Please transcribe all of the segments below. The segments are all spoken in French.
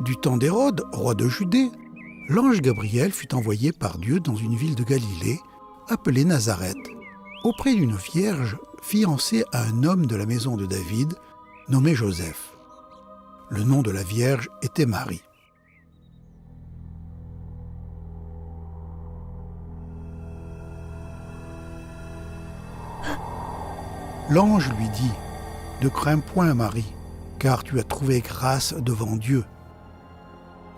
du temps d'Hérode, roi de Judée, l'ange Gabriel fut envoyé par Dieu dans une ville de Galilée, appelée Nazareth, auprès d'une vierge fiancée à un homme de la maison de David, nommé Joseph. Le nom de la vierge était Marie. L'ange lui dit « Ne crains point, Marie, car tu as trouvé grâce devant Dieu.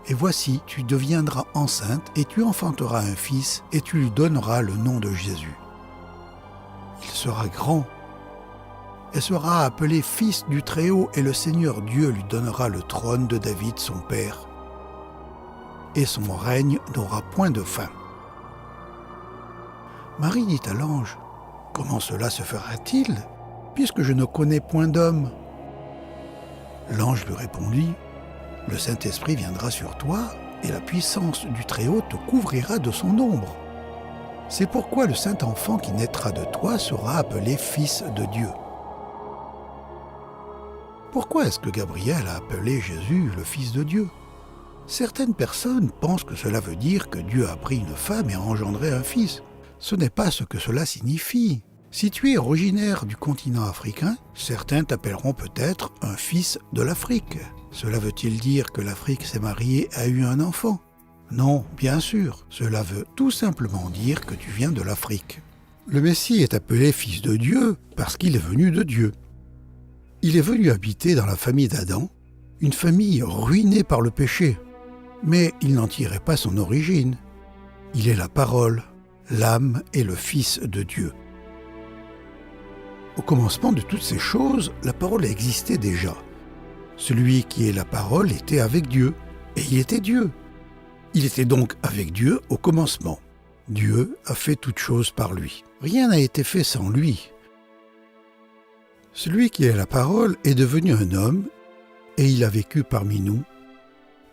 Et voici, tu deviendras enceinte et tu enfanteras un fils et tu lui donneras le nom de Jésus. Il sera grand et sera appelé Fils du Très-Haut et le Seigneur Dieu lui donnera le trône de David son père. Et son règne n'aura point de fin. » Marie dit à l'ange « Comment cela se fera-t-il, puisque je ne connais point d'homme ?» L'ange lui répondit « Le Saint-Esprit viendra sur toi, et la puissance du Très-Haut te couvrira de son ombre. C'est pourquoi le Saint-Enfant qui naîtra de toi sera appelé Fils de Dieu. » Pourquoi est-ce que Gabriel a appelé Jésus le Fils de Dieu ? Certaines personnes pensent que cela veut dire que Dieu a pris une femme et a engendré un fils. Ce n'est pas ce que cela signifie. Si tu es originaire du continent africain, certains t'appelleront peut-être un fils de l'Afrique. Cela veut-il dire que l'Afrique s'est mariée et a eu un enfant ? Non, bien sûr. Cela veut tout simplement dire que tu viens de l'Afrique. Le Messie est appelé Fils de Dieu parce qu'il est venu de Dieu. Il est venu habiter dans la famille d'Adam, une famille ruinée par le péché. Mais il n'en tirait pas son origine. Il est la parole, l'âme et le Fils de Dieu. Au commencement de toutes ces choses, la parole existait déjà. Celui qui est la parole était avec Dieu, et il était Dieu. Il était donc avec Dieu au commencement. Dieu a fait toutes choses par lui. Rien n'a été fait sans lui. Celui qui est la parole est devenu un homme, et il a vécu parmi nous,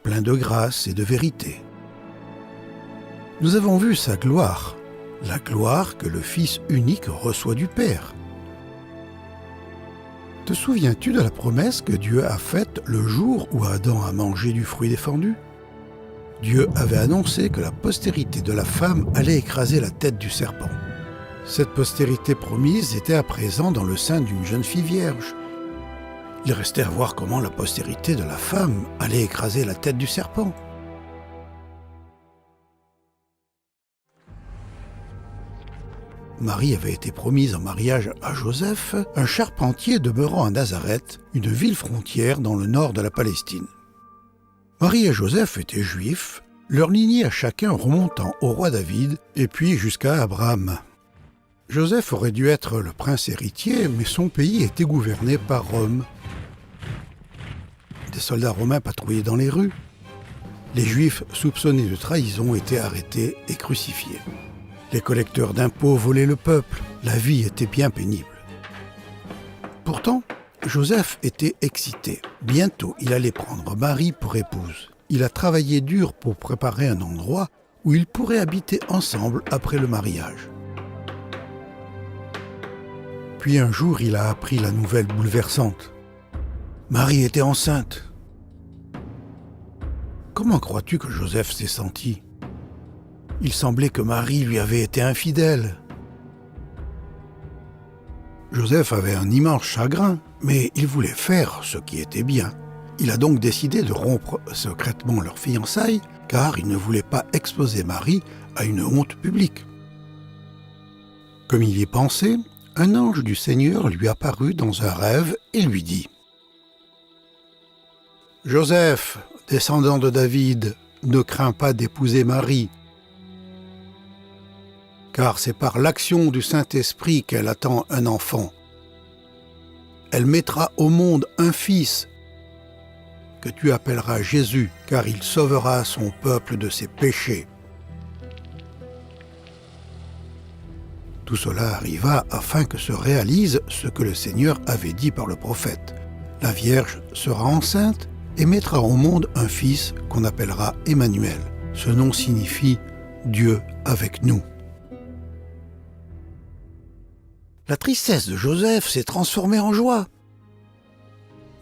plein de grâce et de vérité. Nous avons vu sa gloire, la gloire que le Fils unique reçoit du Père. Te souviens-tu de la promesse que Dieu a faite le jour où Adam a mangé du fruit défendu ? Dieu avait annoncé que la postérité de la femme allait écraser la tête du serpent. Cette postérité promise était à présent dans le sein d'une jeune fille vierge. Il restait à voir comment la postérité de la femme allait écraser la tête du serpent. Marie avait été promise en mariage à Joseph, un charpentier demeurant à Nazareth, une ville frontière dans le nord de la Palestine. Marie et Joseph étaient juifs, leur lignée à chacun remontant au roi David et puis jusqu'à Abraham. Joseph aurait dû être le prince héritier, mais son pays était gouverné par Rome. Des soldats romains patrouillaient dans les rues. Les Juifs soupçonnés de trahison étaient arrêtés et crucifiés. Les collecteurs d'impôts volaient le peuple. La vie était bien pénible. Pourtant, Joseph était excité. Bientôt, il allait prendre Marie pour épouse. Il a travaillé dur pour préparer un endroit où ils pourraient habiter ensemble après le mariage. Puis un jour, il a appris la nouvelle bouleversante. Marie était enceinte. Comment crois-tu que Joseph s'est senti ? Il semblait que Marie lui avait été infidèle. Joseph avait un immense chagrin, mais il voulait faire ce qui était bien. Il a donc décidé de rompre secrètement leur fiançailles, car il ne voulait pas exposer Marie à une honte publique. Comme il y pensait, un ange du Seigneur lui apparut dans un rêve et lui dit « Joseph, descendant de David, ne crains pas d'épouser Marie, car c'est par l'action du Saint-Esprit qu'elle attend un enfant. Elle mettra au monde un fils que tu appelleras Jésus, car il sauvera son peuple de ses péchés. » Tout cela arriva afin que se réalise ce que le Seigneur avait dit par le prophète. La Vierge sera enceinte et mettra au monde un fils qu'on appellera Emmanuel. Ce nom signifie « Dieu avec nous ». La tristesse de Joseph s'est transformée en joie.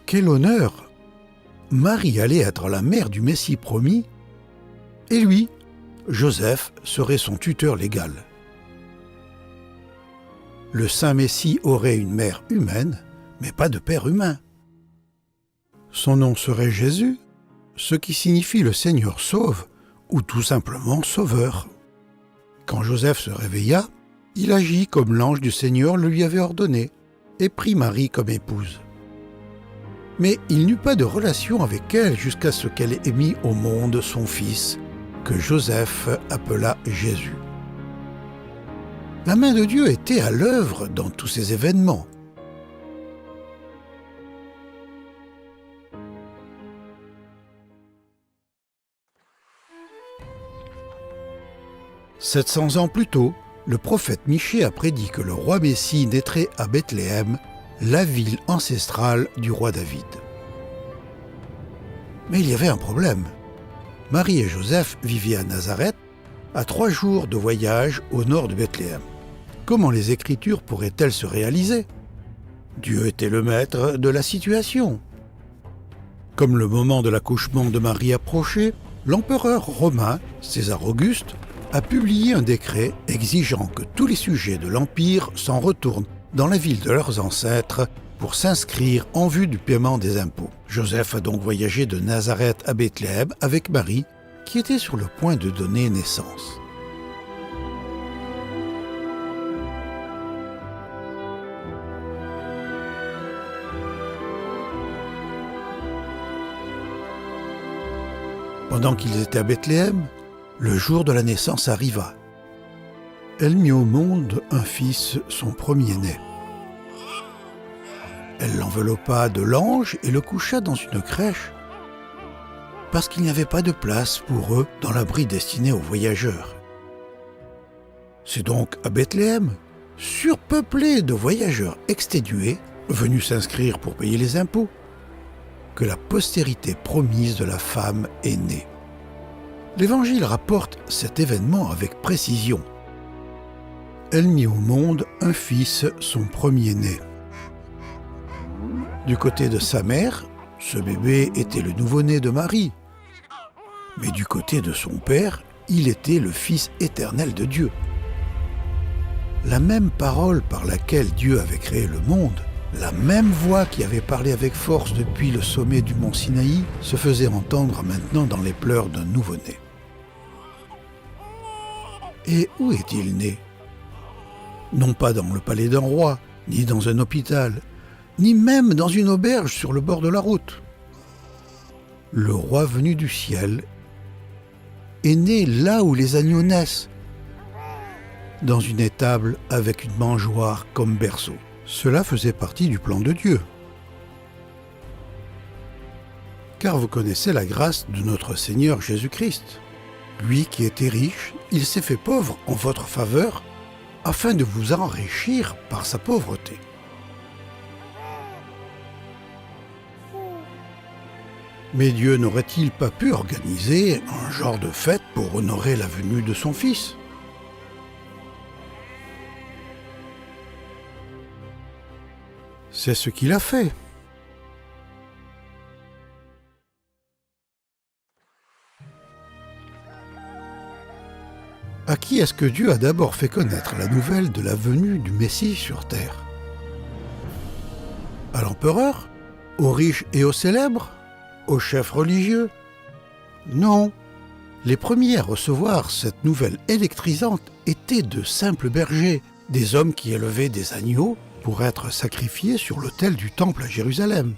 Quel honneur! Marie allait être la mère du Messie promis, et lui, Joseph, serait son tuteur légal. Le Saint Messie aurait une mère humaine, mais pas de père humain. Son nom serait Jésus, ce qui signifie le Seigneur sauve, ou tout simplement Sauveur. Quand Joseph se réveilla, il agit comme l'ange du Seigneur le lui avait ordonné, et prit Marie comme épouse. Mais il n'eut pas de relation avec elle jusqu'à ce qu'elle ait mis au monde son fils, que Joseph appela Jésus. La main de Dieu était à l'œuvre dans tous ces événements. « 700 ans plus tôt, le prophète Michée a prédit que le roi Messie naîtrait à Bethléem, la ville ancestrale du roi David. Mais il y avait un problème. Marie et Joseph vivaient à Nazareth, à 3 jours de voyage au nord de Bethléem. Comment les Écritures pourraient-elles se réaliser ? Dieu était le maître de la situation. Comme le moment de l'accouchement de Marie approchait, l'empereur romain, César Auguste, a publié un décret exigeant que tous les sujets de l'Empire s'en retournent dans la ville de leurs ancêtres pour s'inscrire en vue du paiement des impôts. Joseph a donc voyagé de Nazareth à Bethléem avec Marie, qui était sur le point de donner naissance. Pendant qu'ils étaient à Bethléem, le jour de la naissance arriva. Elle mit au monde un fils, son premier-né. Elle l'enveloppa de langes et le coucha dans une crèche, parce qu'il n'y avait pas de place pour eux dans l'abri destiné aux voyageurs. C'est donc à Bethléem, surpeuplé de voyageurs exténués, venus s'inscrire pour payer les impôts, que la postérité promise de la femme est née. L'Évangile rapporte cet événement avec précision. Elle mit au monde un fils, son premier-né. Du côté de sa mère, ce bébé était le nouveau-né de Marie. Mais du côté de son père, il était le Fils éternel de Dieu. La même parole par laquelle Dieu avait créé le monde, la même voix qui avait parlé avec force depuis le sommet du mont Sinaï, se faisait entendre maintenant dans les pleurs d'un nouveau-né. Et où est-il né ? Non pas dans le palais d'un roi, ni dans un hôpital, ni même dans une auberge sur le bord de la route. Le roi venu du ciel est né là où les agneaux naissent, dans une étable avec une mangeoire comme berceau. Cela faisait partie du plan de Dieu. Car vous connaissez la grâce de notre Seigneur Jésus-Christ. Lui qui était riche, il s'est fait pauvre en votre faveur, afin de vous enrichir par sa pauvreté. Mais Dieu n'aurait-il pas pu organiser un genre de fête pour honorer la venue de son Fils ? C'est ce qu'il a fait. À qui est-ce que Dieu a d'abord fait connaître la nouvelle de la venue du Messie sur terre ? À l'empereur ? Aux riches et aux célèbres ? Aux chefs religieux ? Non. Les premiers à recevoir cette nouvelle électrisante étaient de simples bergers, des hommes qui élevaient des agneaux pour être sacrifiés sur l'autel du temple à Jérusalem.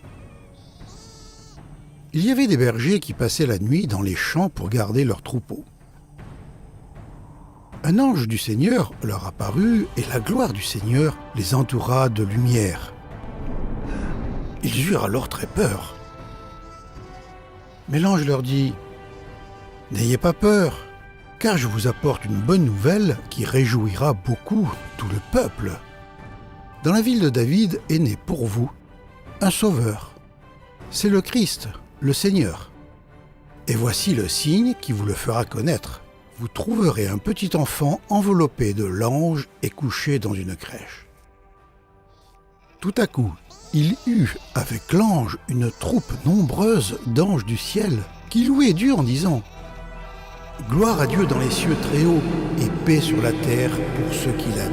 Il y avait des bergers qui passaient la nuit dans les champs pour garder leurs troupeaux. Un ange du Seigneur leur apparut et la gloire du Seigneur les entoura de lumière. Ils eurent alors très peur. Mais l'ange leur dit « N'ayez pas peur, car je vous apporte une bonne nouvelle qui réjouira beaucoup tout le peuple. Dans la ville de David est né pour vous un sauveur. C'est le Christ, le Seigneur. Et voici le signe qui vous le fera connaître. Vous trouverez un petit enfant enveloppé de langes et couché dans une crèche. » Tout à coup, il eut avec l'ange une troupe nombreuse d'anges du ciel qui louaient Dieu en disant « Gloire à Dieu dans les cieux très hauts et paix sur la terre pour ceux qui l'aiment. »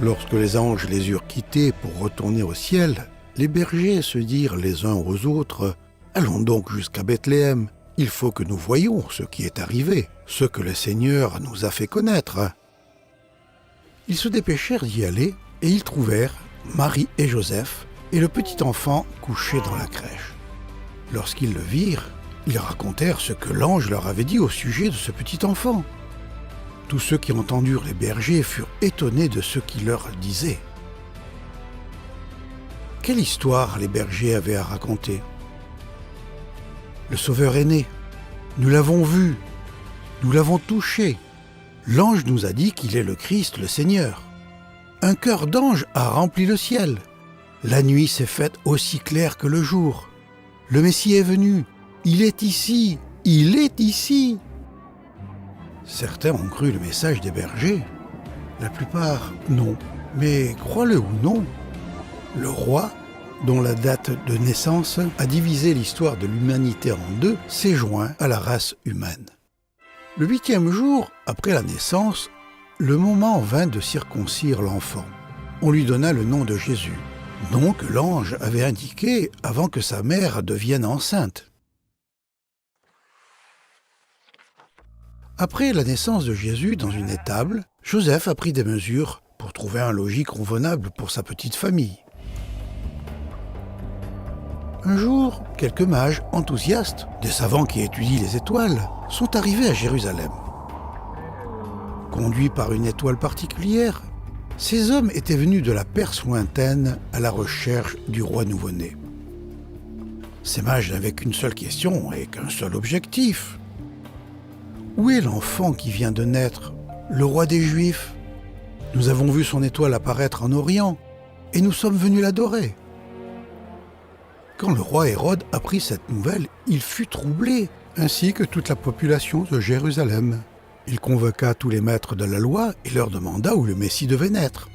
Lorsque les anges les eurent quittés pour retourner au ciel, les bergers se dirent les uns aux autres « Allons donc jusqu'à Bethléem, il faut que nous voyions ce qui est arrivé, ce que le Seigneur nous a fait connaître. » Ils se dépêchèrent d'y aller et ils trouvèrent Marie et Joseph et le petit enfant couché dans la crèche. Lorsqu'ils le virent, ils racontèrent ce que l'ange leur avait dit au sujet de ce petit enfant. Tous ceux qui entendirent les bergers furent étonnés de ce qu'il leur disait. Quelle histoire les bergers avaient à raconter? Le Sauveur est né. Nous l'avons vu. Nous l'avons touché. L'ange nous a dit qu'il est le Christ, le Seigneur. Un chœur d'anges a rempli le ciel. La nuit s'est faite aussi claire que le jour. Le Messie est venu. Il est ici. Il est ici. Certains ont cru le message des bergers. La plupart, non. Mais crois-le ou non, le roi, dont la date de naissance a divisé l'histoire de l'humanité en deux, s'est joint à la race humaine. Le 8e jour, après la naissance, le moment vint de circoncire l'enfant. On lui donna le nom de Jésus, nom que l'ange avait indiqué avant que sa mère devienne enceinte. Après la naissance de Jésus dans une étable, Joseph a pris des mesures pour trouver un logis convenable pour sa petite famille. Un jour, quelques mages enthousiastes, des savants qui étudient les étoiles, sont arrivés à Jérusalem. Conduits par une étoile particulière, ces hommes étaient venus de la Perse lointaine à la recherche du roi nouveau-né. Ces mages n'avaient qu'une seule question et qu'un seul objectif. Où est l'enfant qui vient de naître, le roi des Juifs? Nous avons vu son étoile apparaître en Orient et nous sommes venus l'adorer. Quand le roi Hérode apprit cette nouvelle, il fut troublé, ainsi que toute la population de Jérusalem. Il convoqua tous les maîtres de la loi et leur demanda où le Messie devait naître.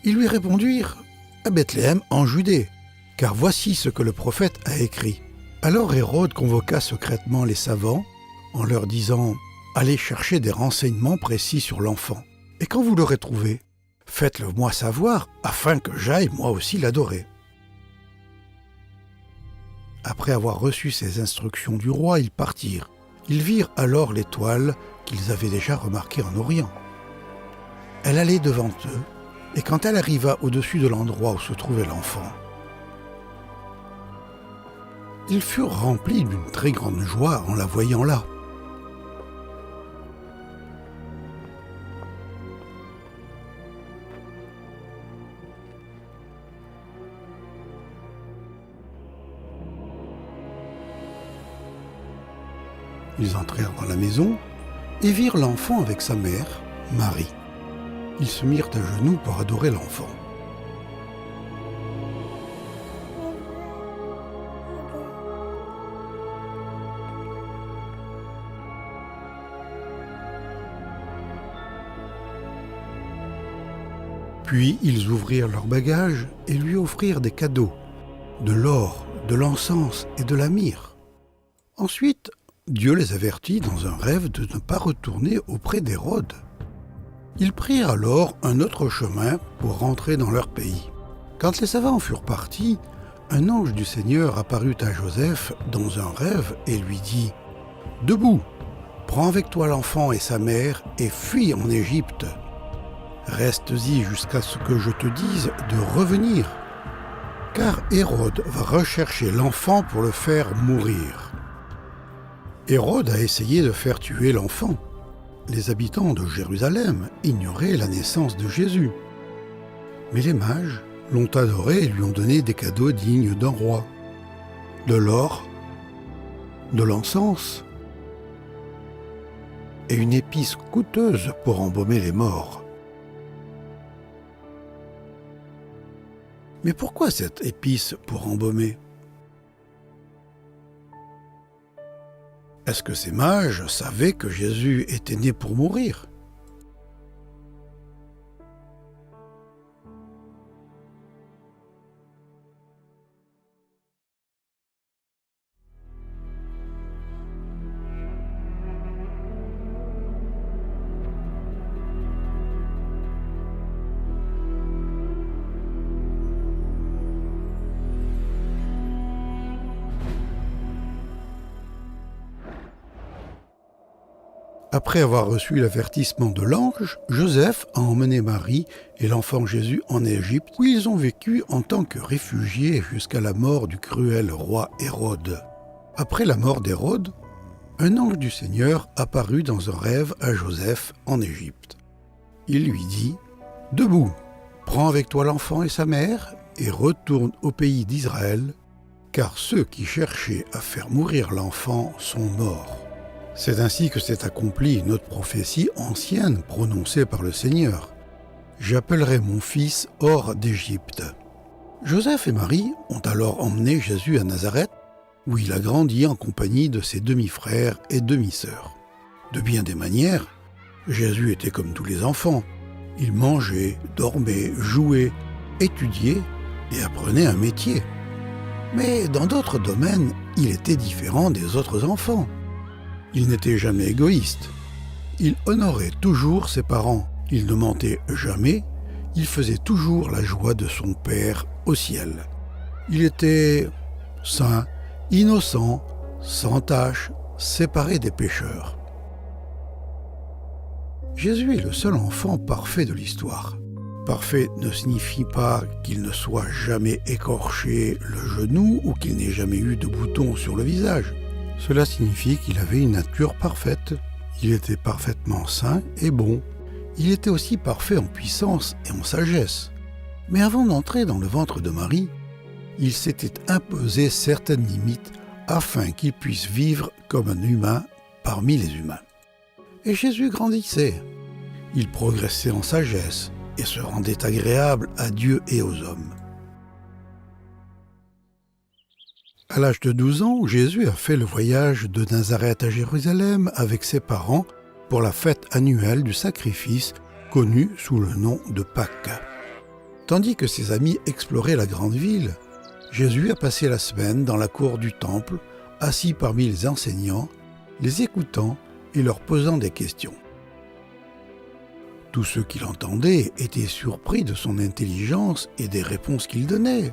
Ils lui répondirent « À Bethléem, en Judée, car voici ce que le prophète a écrit. » Alors Hérode convoqua secrètement les savants, en leur disant « Allez chercher des renseignements précis sur l'enfant. Et quand vous l'aurez trouvé, faites-le moi savoir, afin que j'aille moi aussi l'adorer. » Après avoir reçu ces instructions du roi, ils partirent. Ils virent alors l'étoile qu'ils avaient déjà remarquée en Orient. Elle allait devant eux, et quand elle arriva au-dessus de l'endroit où se trouvait l'enfant, ils furent remplis d'une très grande joie en la voyant là. Ils entrèrent dans la maison et virent l'enfant avec sa mère, Marie. Ils se mirent à genoux pour adorer l'enfant. Puis ils ouvrirent leurs bagages et lui offrirent des cadeaux, de l'or, de l'encens et de la myrrhe. Ensuite, Dieu les avertit dans un rêve de ne pas retourner auprès d'Hérode. Ils prirent alors un autre chemin pour rentrer dans leur pays. Quand les savants furent partis, un ange du Seigneur apparut à Joseph dans un rêve et lui dit « Debout, prends avec toi l'enfant et sa mère et fuis en Égypte. Reste-y jusqu'à ce que je te dise de revenir, car Hérode va rechercher l'enfant pour le faire mourir. » Hérode a essayé de faire tuer l'enfant. Les habitants de Jérusalem ignoraient la naissance de Jésus. Mais les mages l'ont adoré et lui ont donné des cadeaux dignes d'un roi. De l'or, de l'encens est une épice coûteuse pour embaumer les morts. Mais pourquoi cette épice pour embaumer ? Est-ce que ces mages savaient que Jésus était né pour mourir ? Après avoir reçu l'avertissement de l'ange, Joseph a emmené Marie et l'enfant Jésus en Égypte, où ils ont vécu en tant que réfugiés jusqu'à la mort du cruel roi Hérode. Après la mort d'Hérode, un ange du Seigneur apparut dans un rêve à Joseph en Égypte. Il lui dit « Debout, prends avec toi l'enfant et sa mère et retourne au pays d'Israël, car ceux qui cherchaient à faire mourir l'enfant sont morts. » C'est ainsi que s'est accomplie une autre prophétie ancienne prononcée par le Seigneur. « J'appellerai mon fils hors d'Égypte. » Joseph et Marie ont alors emmené Jésus à Nazareth, où il a grandi en compagnie de ses demi-frères et demi-sœurs. De bien des manières, Jésus était comme tous les enfants. Il mangeait, dormait, jouait, étudiait et apprenait un métier. Mais dans d'autres domaines, il était différent des autres enfants. Il n'était jamais égoïste. Il honorait toujours ses parents. Il ne mentait jamais. Il faisait toujours la joie de son Père au ciel. Il était saint, innocent, sans tache, séparé des pécheurs. Jésus est le seul enfant parfait de l'histoire. Parfait ne signifie pas qu'il ne soit jamais écorché le genou ou qu'il n'ait jamais eu de boutons sur le visage. Cela signifie qu'il avait une nature parfaite. Il était parfaitement saint et bon. Il était aussi parfait en puissance et en sagesse. Mais avant d'entrer dans le ventre de Marie, il s'était imposé certaines limites afin qu'il puisse vivre comme un humain parmi les humains. Et Jésus grandissait. Il progressait en sagesse et se rendait agréable à Dieu et aux hommes. À l'âge de 12 ans, Jésus a fait le voyage de Nazareth à Jérusalem avec ses parents pour la fête annuelle du sacrifice connue sous le nom de Pâques. Tandis que ses amis exploraient la grande ville, Jésus a passé la semaine dans la cour du temple, assis parmi les enseignants, les écoutant et leur posant des questions. Tous ceux qui l'entendaient étaient surpris de son intelligence et des réponses qu'il donnait.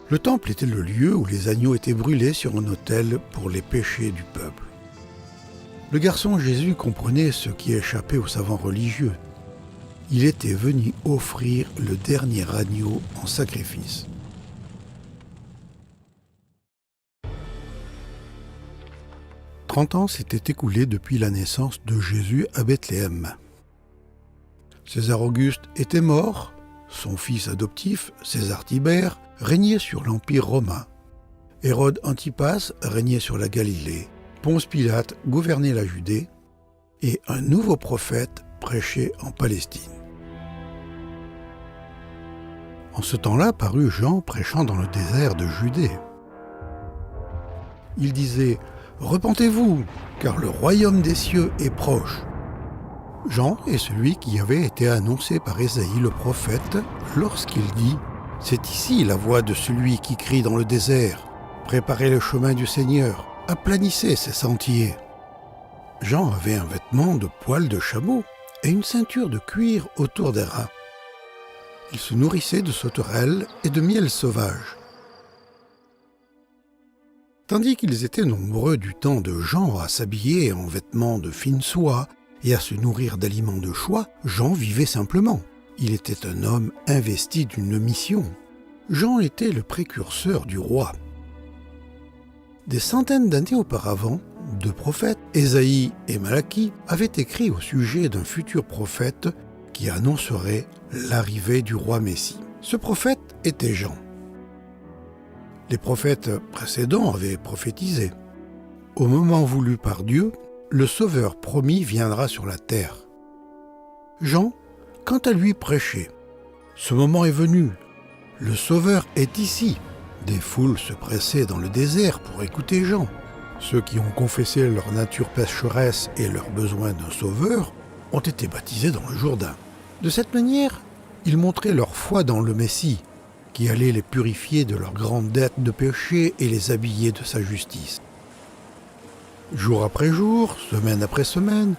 Le temple était le lieu où les agneaux étaient brûlés sur un autel pour les péchés du peuple. Le garçon Jésus comprenait ce qui échappait aux savants religieux. Il était venu offrir le dernier agneau en sacrifice. « 30 ans s'étaient écoulés depuis la naissance de Jésus à Bethléem. César Auguste était mort, son fils adoptif, César Tibère, régnait sur l'Empire romain. Hérode Antipas régnait sur la Galilée. Ponce Pilate gouvernait la Judée. Et un nouveau prophète prêchait en Palestine. En ce temps-là parut Jean prêchant dans le désert de Judée. Il disait « Repentez-vous, car le royaume des cieux est proche. » Jean est celui qui avait été annoncé par Ésaïe le prophète lorsqu'il dit « C'est ici la voix de celui qui crie dans le désert. Préparez le chemin du Seigneur, aplanissez ses sentiers. » Jean avait un vêtement de poil de chameau et une ceinture de cuir autour des reins. Il se nourrissait de sauterelles et de miel sauvage. Tandis qu'ils étaient nombreux du temps de Jean à s'habiller en vêtements de fine soie et à se nourrir d'aliments de choix, Jean vivait simplement. Il était un homme investi d'une mission. Jean était le précurseur du roi. Des centaines d'années auparavant, deux prophètes, Ésaïe et Malachie, avaient écrit au sujet d'un futur prophète qui annoncerait l'arrivée du roi Messie. Ce prophète était Jean. Les prophètes précédents avaient prophétisé. Au moment voulu par Dieu, le Sauveur promis viendra sur la terre. Jean, quant à lui, prêchait. Ce moment est venu. Le Sauveur est ici. Des foules se pressaient dans le désert pour écouter Jean. Ceux qui ont confessé leur nature pécheresse et leur besoin d'un Sauveur ont été baptisés dans le Jourdain. De cette manière, ils montraient leur foi dans le Messie, qui allait les purifier de leur grande dette de péché et les habiller de sa justice. Jour après jour, semaine après semaine,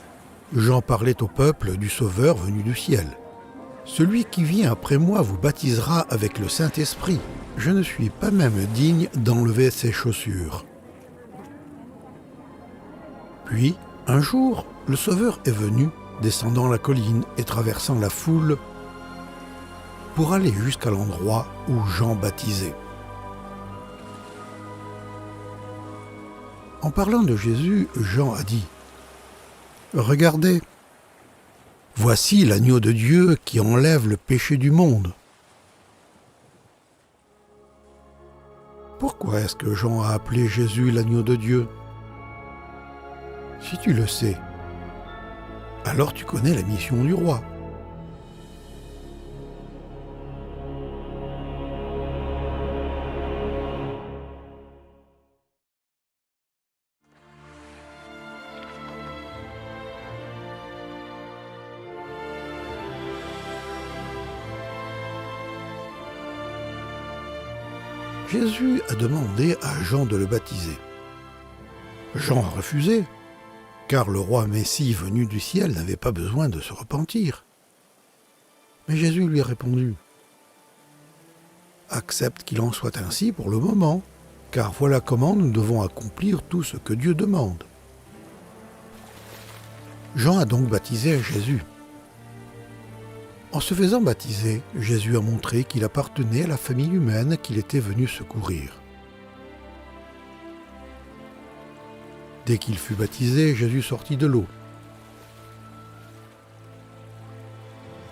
Jean parlait au peuple du Sauveur venu du ciel. « Celui qui vient après moi vous baptisera avec le Saint-Esprit. Je ne suis pas même digne d'enlever ses chaussures. » Puis, un jour, le Sauveur est venu, descendant la colline et traversant la foule, pour aller jusqu'à l'endroit où Jean baptisait. En parlant de Jésus, Jean a dit « Regardez, voici l'agneau de Dieu qui enlève le péché du monde. » Pourquoi est-ce que Jean a appelé Jésus l'agneau de Dieu? Si tu le sais, alors tu connais la mission du roi. Jésus a demandé à Jean de le baptiser. Jean a refusé, car le roi Messie venu du ciel n'avait pas besoin de se repentir. Mais Jésus lui a répondu « Accepte qu'il en soit ainsi pour le moment, car voilà comment nous devons accomplir tout ce que Dieu demande. » Jean a donc baptisé Jésus. En se faisant baptiser, Jésus a montré qu'il appartenait à la famille humaine qu'il était venu secourir. Dès qu'il fut baptisé, Jésus sortit de l'eau.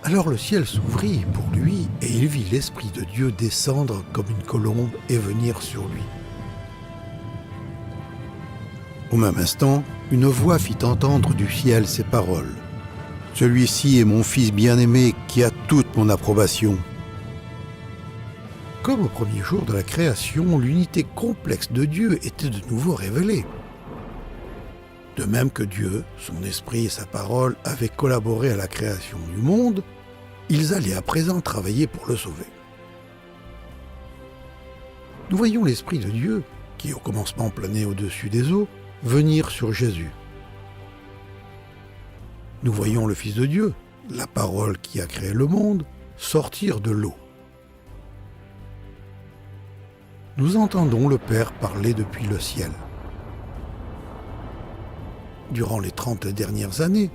Alors le ciel s'ouvrit pour lui et il vit l'Esprit de Dieu descendre comme une colombe et venir sur lui. Au même instant, une voix fit entendre du ciel ces paroles. « Celui-ci est mon Fils bien-aimé qui a toute mon approbation. » Comme au premier jour de la création, l'unité complexe de Dieu était de nouveau révélée. De même que Dieu, son esprit et sa parole avaient collaboré à la création du monde, ils allaient à présent travailler pour le sauver. Nous voyons l'Esprit de Dieu, qui au commencement planait au-dessus des eaux, venir sur Jésus. Nous voyons le Fils de Dieu, la parole qui a créé le monde, sortir de l'eau. Nous entendons le Père parler depuis le ciel. Durant les 30 dernières années,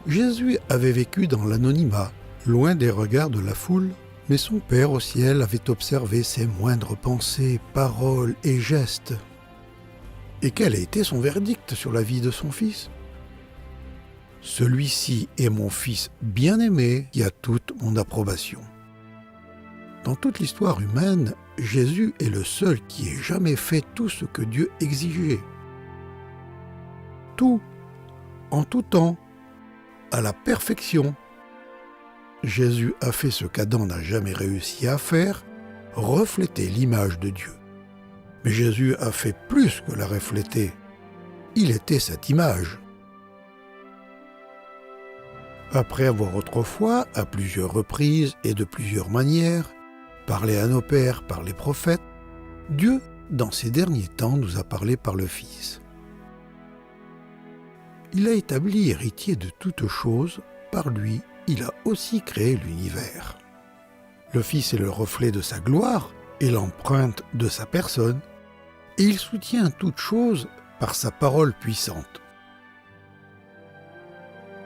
Jésus avait vécu dans l'anonymat, loin des regards de la foule, mais son Père au ciel avait observé ses moindres pensées, paroles et gestes. Et quel a été son verdict sur la vie de son Fils ? « Celui-ci est mon Fils bien-aimé qui a toute mon approbation. » Dans toute l'histoire humaine, Jésus est le seul qui ait jamais fait tout ce que Dieu exigeait. Tout, en tout temps, à la perfection. Jésus a fait ce qu'Adam n'a jamais réussi à faire, refléter l'image de Dieu. Mais Jésus a fait plus que la refléter. Il était cette image. Après avoir autrefois, à plusieurs reprises et de plusieurs manières, parlé à nos pères par les prophètes, Dieu, dans ces derniers temps, nous a parlé par le Fils. Il a établi héritier de toutes choses, par lui, il a aussi créé l'univers. Le Fils est le reflet de sa gloire et l'empreinte de sa personne, et il soutient toutes choses par sa parole puissante.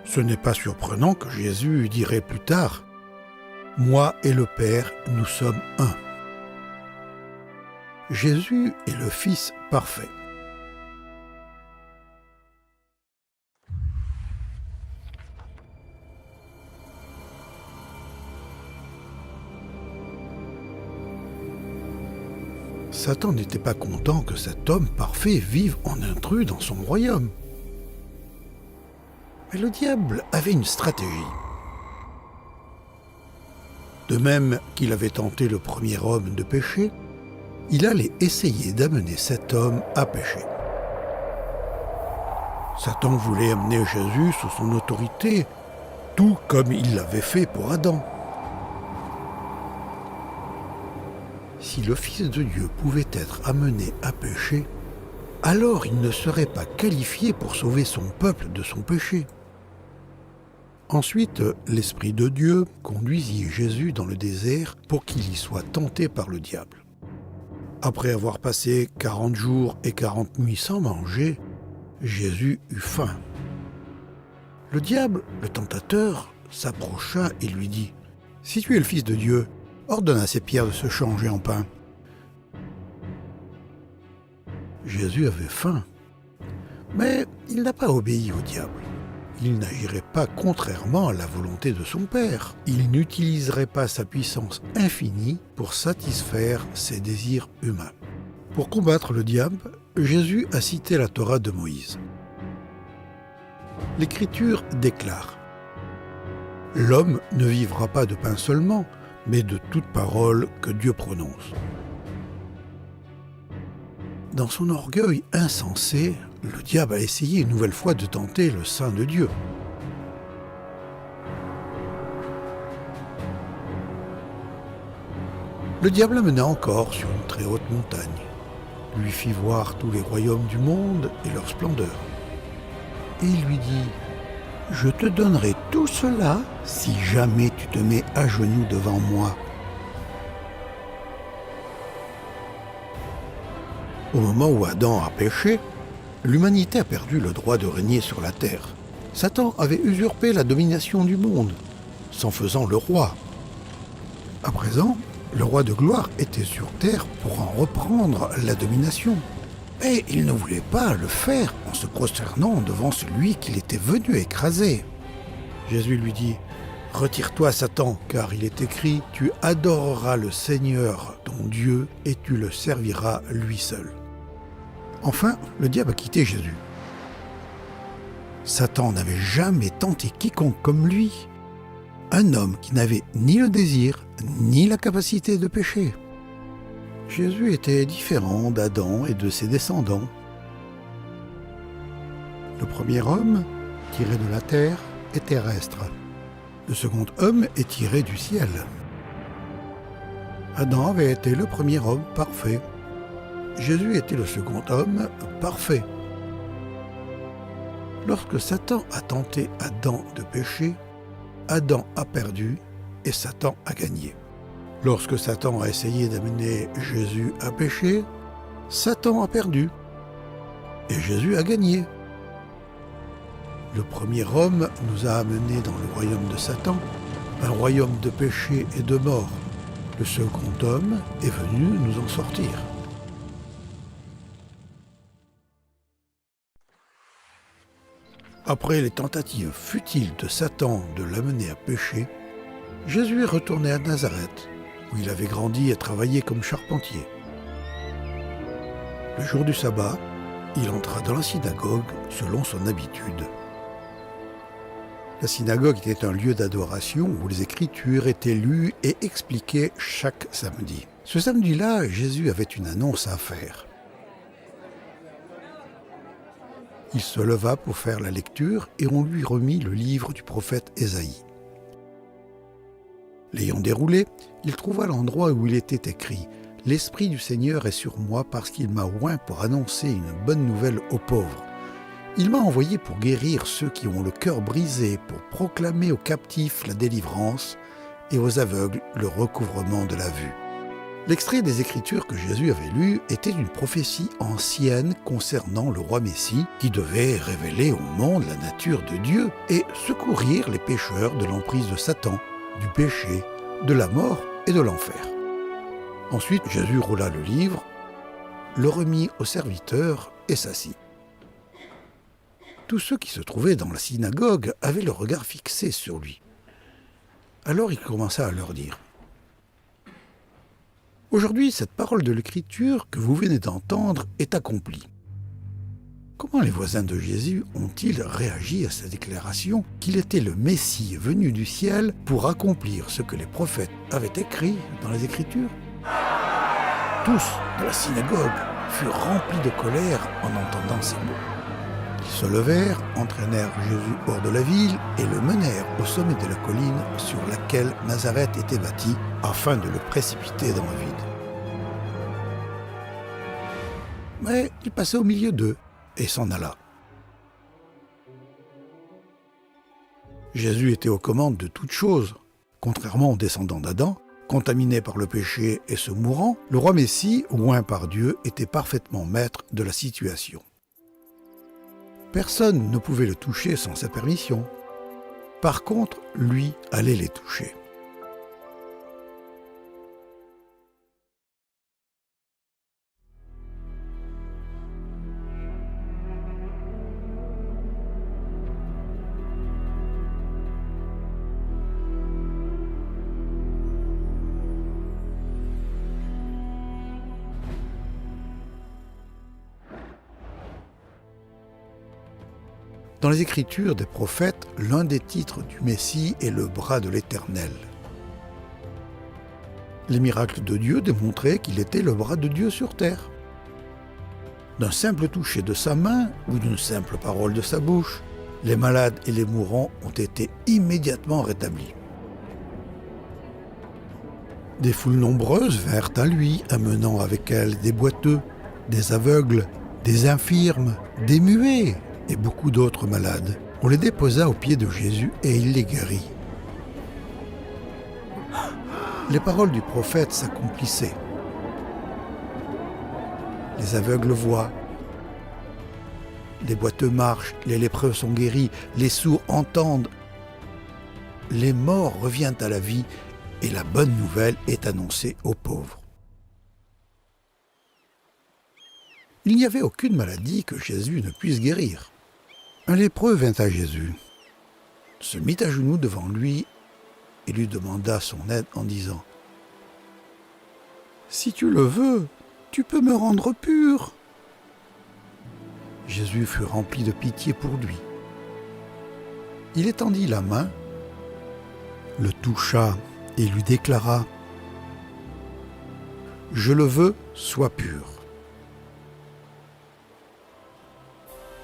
Ce n'est pas surprenant que Jésus dirait plus tard « Moi et le Père, nous sommes un ». Jésus est le Fils parfait. Satan n'était pas content que cet homme parfait vive en intrus dans son royaume. Mais le diable avait une stratégie. De même qu'il avait tenté le premier homme de pécher, il allait essayer d'amener cet homme à pécher. Satan voulait amener Jésus sous son autorité, tout comme il l'avait fait pour Adam. Si le Fils de Dieu pouvait être amené à pécher, alors il ne serait pas qualifié pour sauver son peuple de son péché. Ensuite, l'Esprit de Dieu conduisit Jésus dans le désert pour qu'il y soit tenté par le diable. Après avoir passé 40 jours et 40 nuits sans manger, Jésus eut faim. Le diable, le tentateur, s'approcha et lui dit « Si tu es le Fils de Dieu, ordonne à ces pierres de se changer en pain. » Jésus avait faim, mais il n'a pas obéi au diable. Il n'agirait pas contrairement à la volonté de son Père. Il n'utiliserait pas sa puissance infinie pour satisfaire ses désirs humains. Pour combattre le diable, Jésus a cité la Torah de Moïse. L'Écriture déclare « L'homme ne vivra pas de pain seulement, mais de toute parole que Dieu prononce. » Dans son orgueil insensé, le diable a essayé une nouvelle fois de tenter le Saint de Dieu. Le diable l'amena encore sur une très haute montagne, lui fit voir tous les royaumes du monde et leur splendeur. Et il lui dit « Je te donnerai tout cela si jamais tu te mets à genoux devant moi. » Au moment où Adam a péché, l'humanité a perdu le droit de régner sur la terre. Satan avait usurpé la domination du monde, s'en faisant le roi. À présent, le roi de gloire était sur terre pour en reprendre la domination. Mais il ne voulait pas le faire en se prosternant devant celui qu'il était venu écraser. Jésus lui dit « Retire-toi, Satan, car il est écrit « Tu adoreras le Seigneur, ton Dieu, et tu le serviras lui seul. » Enfin, le diable a quitté Jésus. Satan n'avait jamais tenté quiconque comme lui, un homme qui n'avait ni le désir, ni la capacité de pécher. Jésus était différent d'Adam et de ses descendants. Le premier homme, tiré de la terre, est terrestre. Le second homme est tiré du ciel. Adam avait été le premier homme parfait. Jésus était le second homme parfait. Lorsque Satan a tenté Adam de pécher, Adam a perdu et Satan a gagné. Lorsque Satan a essayé d'amener Jésus à pécher, Satan a perdu et Jésus a gagné. Le premier homme nous a amenés dans le royaume de Satan, un royaume de péché et de mort. Le second homme est venu nous en sortir. Après les tentatives futiles de Satan de l'amener à pécher, Jésus est retourné à Nazareth, où il avait grandi et travaillé comme charpentier. Le jour du sabbat, il entra dans la synagogue selon son habitude. La synagogue était un lieu d'adoration où les Écritures étaient lues et expliquées chaque samedi. Ce samedi-là, Jésus avait une annonce à faire. Il se leva pour faire la lecture et on lui remit le livre du prophète Ésaïe. L'ayant déroulé, il trouva l'endroit où il était écrit « L'Esprit du Seigneur est sur moi parce qu'il m'a oint pour annoncer une bonne nouvelle aux pauvres. Il m'a envoyé pour guérir ceux qui ont le cœur brisé, pour proclamer aux captifs la délivrance et aux aveugles le recouvrement de la vue. » L'extrait des Écritures que Jésus avait lu était une prophétie ancienne concernant le roi Messie qui devait révéler au monde la nature de Dieu et secourir les pécheurs de l'emprise de Satan, du péché, de la mort et de l'enfer. Ensuite, Jésus roula le livre, le remit au serviteur et s'assit. Tous ceux qui se trouvaient dans la synagogue avaient le regard fixé sur lui. Alors il commença à leur dire Aujourd'hui, cette parole de l'Écriture que vous venez d'entendre est accomplie. Comment les voisins de Jésus ont-ils réagi à sa déclaration qu'il était le Messie venu du ciel pour accomplir ce que les prophètes avaient écrit dans les Écritures? Tous de la synagogue furent remplis de colère en entendant ces mots. Ils se levèrent, entraînèrent Jésus hors de la ville et le menèrent au sommet de la colline sur laquelle Nazareth était bâtie, afin de le précipiter dans le vide. Mais il passait au milieu d'eux et s'en alla. Jésus était aux commandes de toutes choses. Contrairement aux descendants d'Adam, contaminé par le péché et se mourant, le roi Messie, oint par Dieu, était parfaitement maître de la situation. Personne ne pouvait le toucher sans sa permission. Par contre, lui allait les toucher. Dans les Écritures des prophètes, l'un des titres du Messie est le bras de l'Éternel. Les miracles de Dieu démontraient qu'il était le bras de Dieu sur terre. D'un simple toucher de sa main ou d'une simple parole de sa bouche, les malades et les mourants ont été immédiatement rétablis. Des foules nombreuses vinrent à lui, amenant avec elles des boiteux, des aveugles, des infirmes, des muets, et beaucoup d'autres malades. On les déposa aux pieds de Jésus et il les guérit. Les paroles du prophète s'accomplissaient. Les aveugles voient, les boiteux marchent, les lépreux sont guéris, les sourds entendent, les morts reviennent à la vie et la bonne nouvelle est annoncée aux pauvres. Il n'y avait aucune maladie que Jésus ne puisse guérir. Un lépreux vint à Jésus, se mit à genoux devant lui et lui demanda son aide en disant « Si tu le veux, tu peux me rendre pur. » Jésus fut rempli de pitié pour lui. Il étendit la main, le toucha et lui déclara « Je le veux, sois pur. »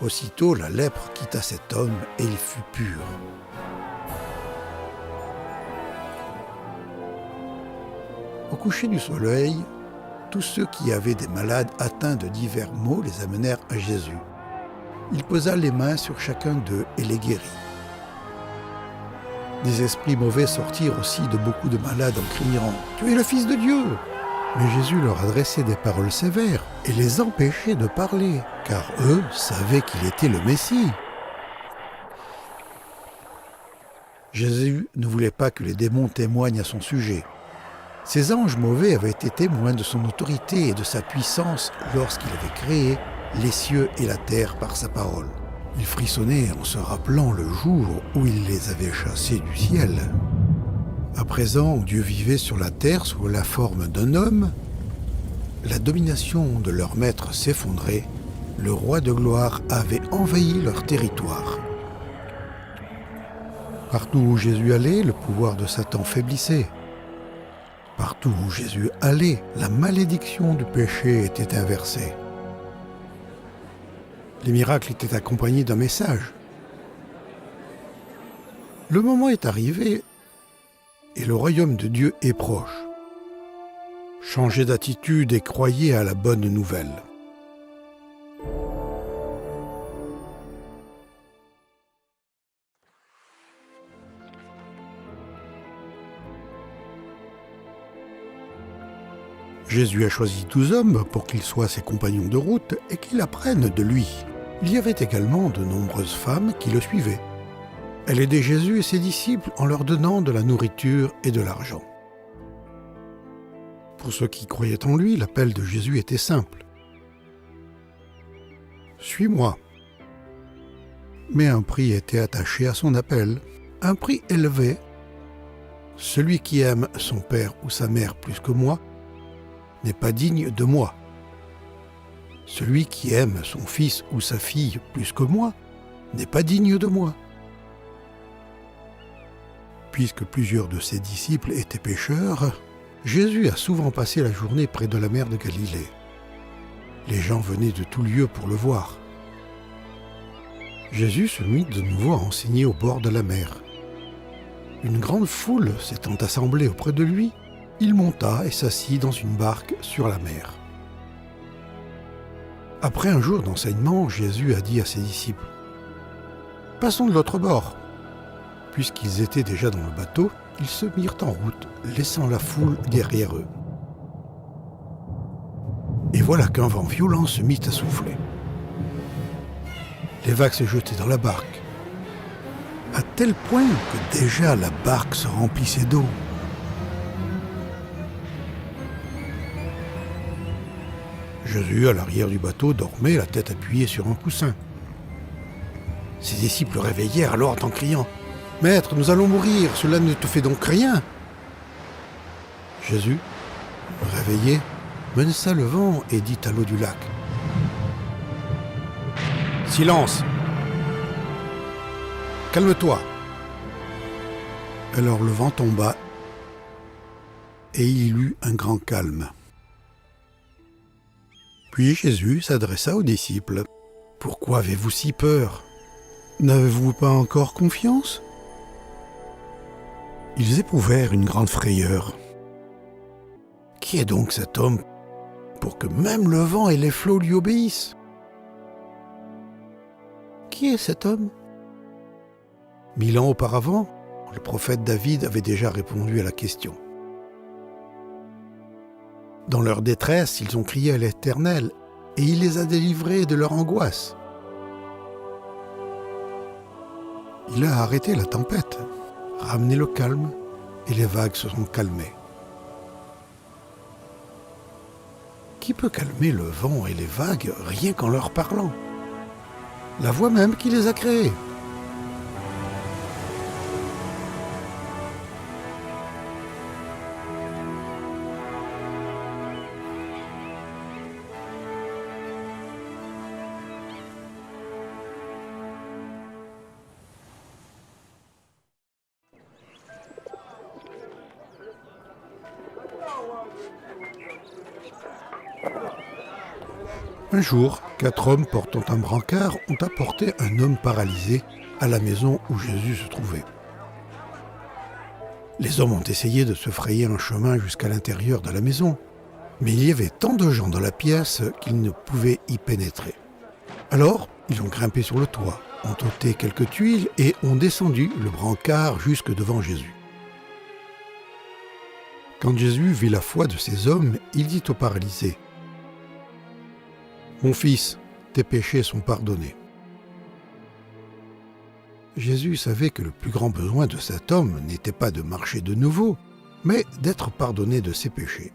Aussitôt, la lèpre quitta cet homme et il fut pur. Au coucher du soleil, tous ceux qui avaient des malades atteints de divers maux les amenèrent à Jésus. Il posa les mains sur chacun d'eux et les guérit. Des esprits mauvais sortirent aussi de beaucoup de malades en criant « Tu es le Fils de Dieu !» Mais Jésus leur adressait des paroles sévères et les empêchait de parler, car eux savaient qu'il était le Messie. Jésus ne voulait pas que les démons témoignent à son sujet. Ces anges mauvais avaient été témoins de son autorité et de sa puissance lorsqu'il avait créé les cieux et la terre par sa parole. Il frissonnait en se rappelant le jour où il les avait chassés du ciel. À présent, où Dieu vivait sur la terre sous la forme d'un homme, la domination de leur maître s'effondrait, le roi de gloire avait envahi leur territoire. Partout où Jésus allait, le pouvoir de Satan faiblissait. Partout où Jésus allait, la malédiction du péché était inversée. Les miracles étaient accompagnés d'un message. Le moment est arrivé et le royaume de Dieu est proche. Changez d'attitude et croyez à la bonne nouvelle. Jésus a choisi 12 hommes pour qu'ils soient ses compagnons de route et qu'ils apprennent de lui. Il y avait également de nombreuses femmes qui le suivaient. Elle aidait Jésus et ses disciples en leur donnant de la nourriture et de l'argent. Pour ceux qui croyaient en lui, l'appel de Jésus était simple. « Suis-moi ». Mais un prix était attaché à son appel, un prix élevé. Celui qui aime son père ou sa mère plus que moi n'est pas digne de moi. Celui qui aime son fils ou sa fille plus que moi n'est pas digne de moi. » Puisque plusieurs de ses disciples étaient pécheurs, Jésus a souvent passé la journée près de la mer de Galilée. Les gens venaient de tout lieu pour le voir. Jésus se mit de nouveau à enseigner au bord de la mer. Une grande foule s'étant assemblée auprès de lui, il monta et s'assit dans une barque sur la mer. Après un jour d'enseignement, Jésus a dit à ses disciples : « Passons de l'autre bord. » Puisqu'ils étaient déjà dans le bateau, ils se mirent en route, laissant la foule derrière eux. Et voilà qu'un vent violent se mit à souffler. Les vagues se jetaient dans la barque, à tel point que déjà la barque se remplissait d'eau. Jésus, à l'arrière du bateau, dormait, la tête appuyée sur un coussin. Ses disciples le réveillèrent alors en criant : « Maître, nous allons mourir, cela ne te fait donc rien ?» Jésus, réveillé, menaça le vent et dit à l'eau du lac : « Silence ! Calme-toi !» Alors le vent tomba et il eut un grand calme. Puis Jésus s'adressa aux disciples : « Pourquoi avez-vous si peur ? N'avez-vous pas encore confiance ?» Ils éprouvèrent une grande frayeur. « Qui est donc cet homme pour que même le vent et les flots lui obéissent ? » Qui est cet homme ? 1000 ans auparavant, le prophète David avait déjà répondu à la question. Dans leur détresse, ils ont crié à l'Éternel et il les a délivrés de leur angoisse. Il a arrêté la tempête, ramené le calme et les vagues se sont calmées. Qui peut calmer le vent et les vagues rien qu'en leur parlant ? La voix même qui les a créés. Un jour, 4 hommes portant un brancard ont apporté un homme paralysé à la maison où Jésus se trouvait. Les hommes ont essayé de se frayer un chemin jusqu'à l'intérieur de la maison, mais il y avait tant de gens dans la pièce qu'ils ne pouvaient y pénétrer. Alors, ils ont grimpé sur le toit, ont ôté quelques tuiles et ont descendu le brancard jusque devant Jésus. Quand Jésus vit la foi de ces hommes, il dit au paralysé : « Mon fils, tes péchés sont pardonnés. » Jésus savait que le plus grand besoin de cet homme n'était pas de marcher de nouveau, mais d'être pardonné de ses péchés.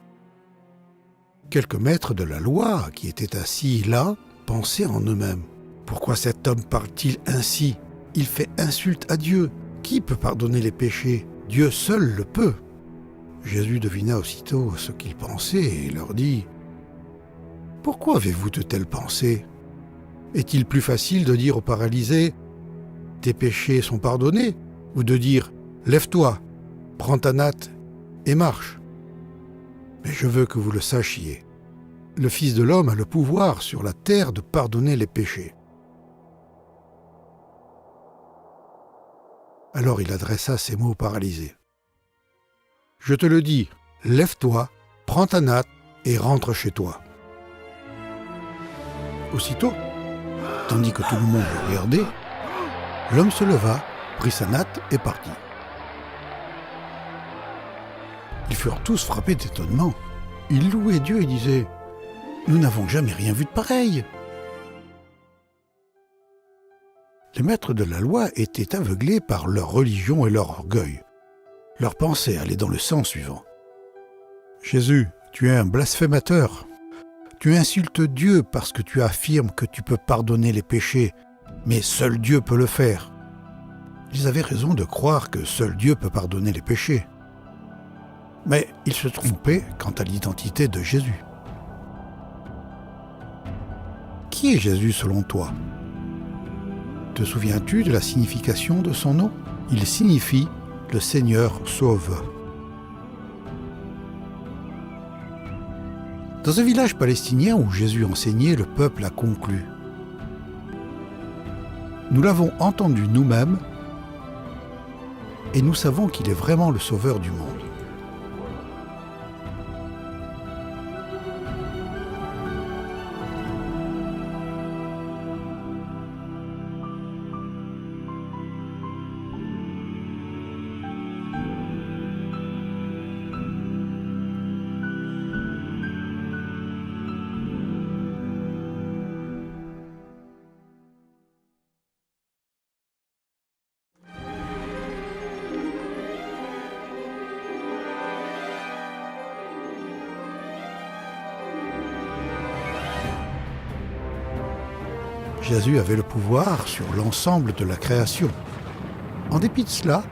Quelques maîtres de la loi qui étaient assis là pensaient en eux-mêmes : « Pourquoi cet homme parle-t-il ainsi ? Il fait insulte à Dieu. Qui peut pardonner les péchés ? Dieu seul le peut. » Jésus devina aussitôt ce qu'ils pensaient et leur dit : « Pourquoi avez-vous de telles pensées ? Est-il plus facile de dire au paralysé : « Tes péchés sont pardonnés » ou de dire : « Lève-toi, prends ta natte et marche » ? Mais je veux que vous le sachiez. Le Fils de l'homme a le pouvoir sur la terre de pardonner les péchés. Alors il adressa ces mots au paralysé. « Je te le dis, lève-toi, prends ta natte et rentre chez toi. » Aussitôt, tandis que tout le monde le regardait, l'homme se leva, prit sa natte et partit. Ils furent tous frappés d'étonnement. Ils louaient Dieu et disaient : « Nous n'avons jamais rien vu de pareil. » Les maîtres de la loi étaient aveuglés par leur religion et leur orgueil. Leur pensée allait dans le sens suivant. « Jésus, tu es un blasphémateur. Tu insultes Dieu parce que tu affirmes que tu peux pardonner les péchés, mais seul Dieu peut le faire. » Ils avaient raison de croire que seul Dieu peut pardonner les péchés. Mais il se trompait quant à l'identité de Jésus. Qui est Jésus selon toi? Te souviens-tu de la signification de son nom? Il signifie « le Seigneur sauve ». Dans un village palestinien où Jésus enseignait, le peuple a conclu. Nous l'avons entendu nous-mêmes et nous savons qu'il est vraiment le sauveur du monde. Jésus avait le pouvoir sur l'ensemble de la création. En dépit de cela,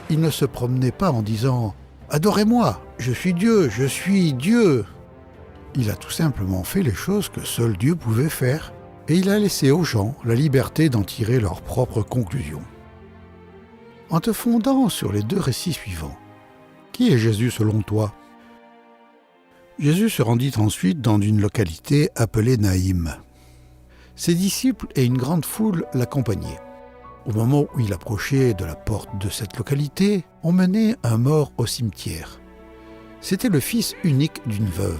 il ne se promenait pas en disant « Adorez-moi, je suis Dieu, je suis Dieu ». Il a tout simplement fait les choses que seul Dieu pouvait faire, et il a laissé aux gens la liberté d'en tirer leurs propres conclusions. En te fondant sur les 2 récits suivants, qui est Jésus selon toi? Jésus se rendit ensuite dans une localité appelée Naïm. Ses disciples et une grande foule l'accompagnaient. Au moment où il approchait de la porte de cette localité, on menait un mort au cimetière. C'était le fils unique d'une veuve.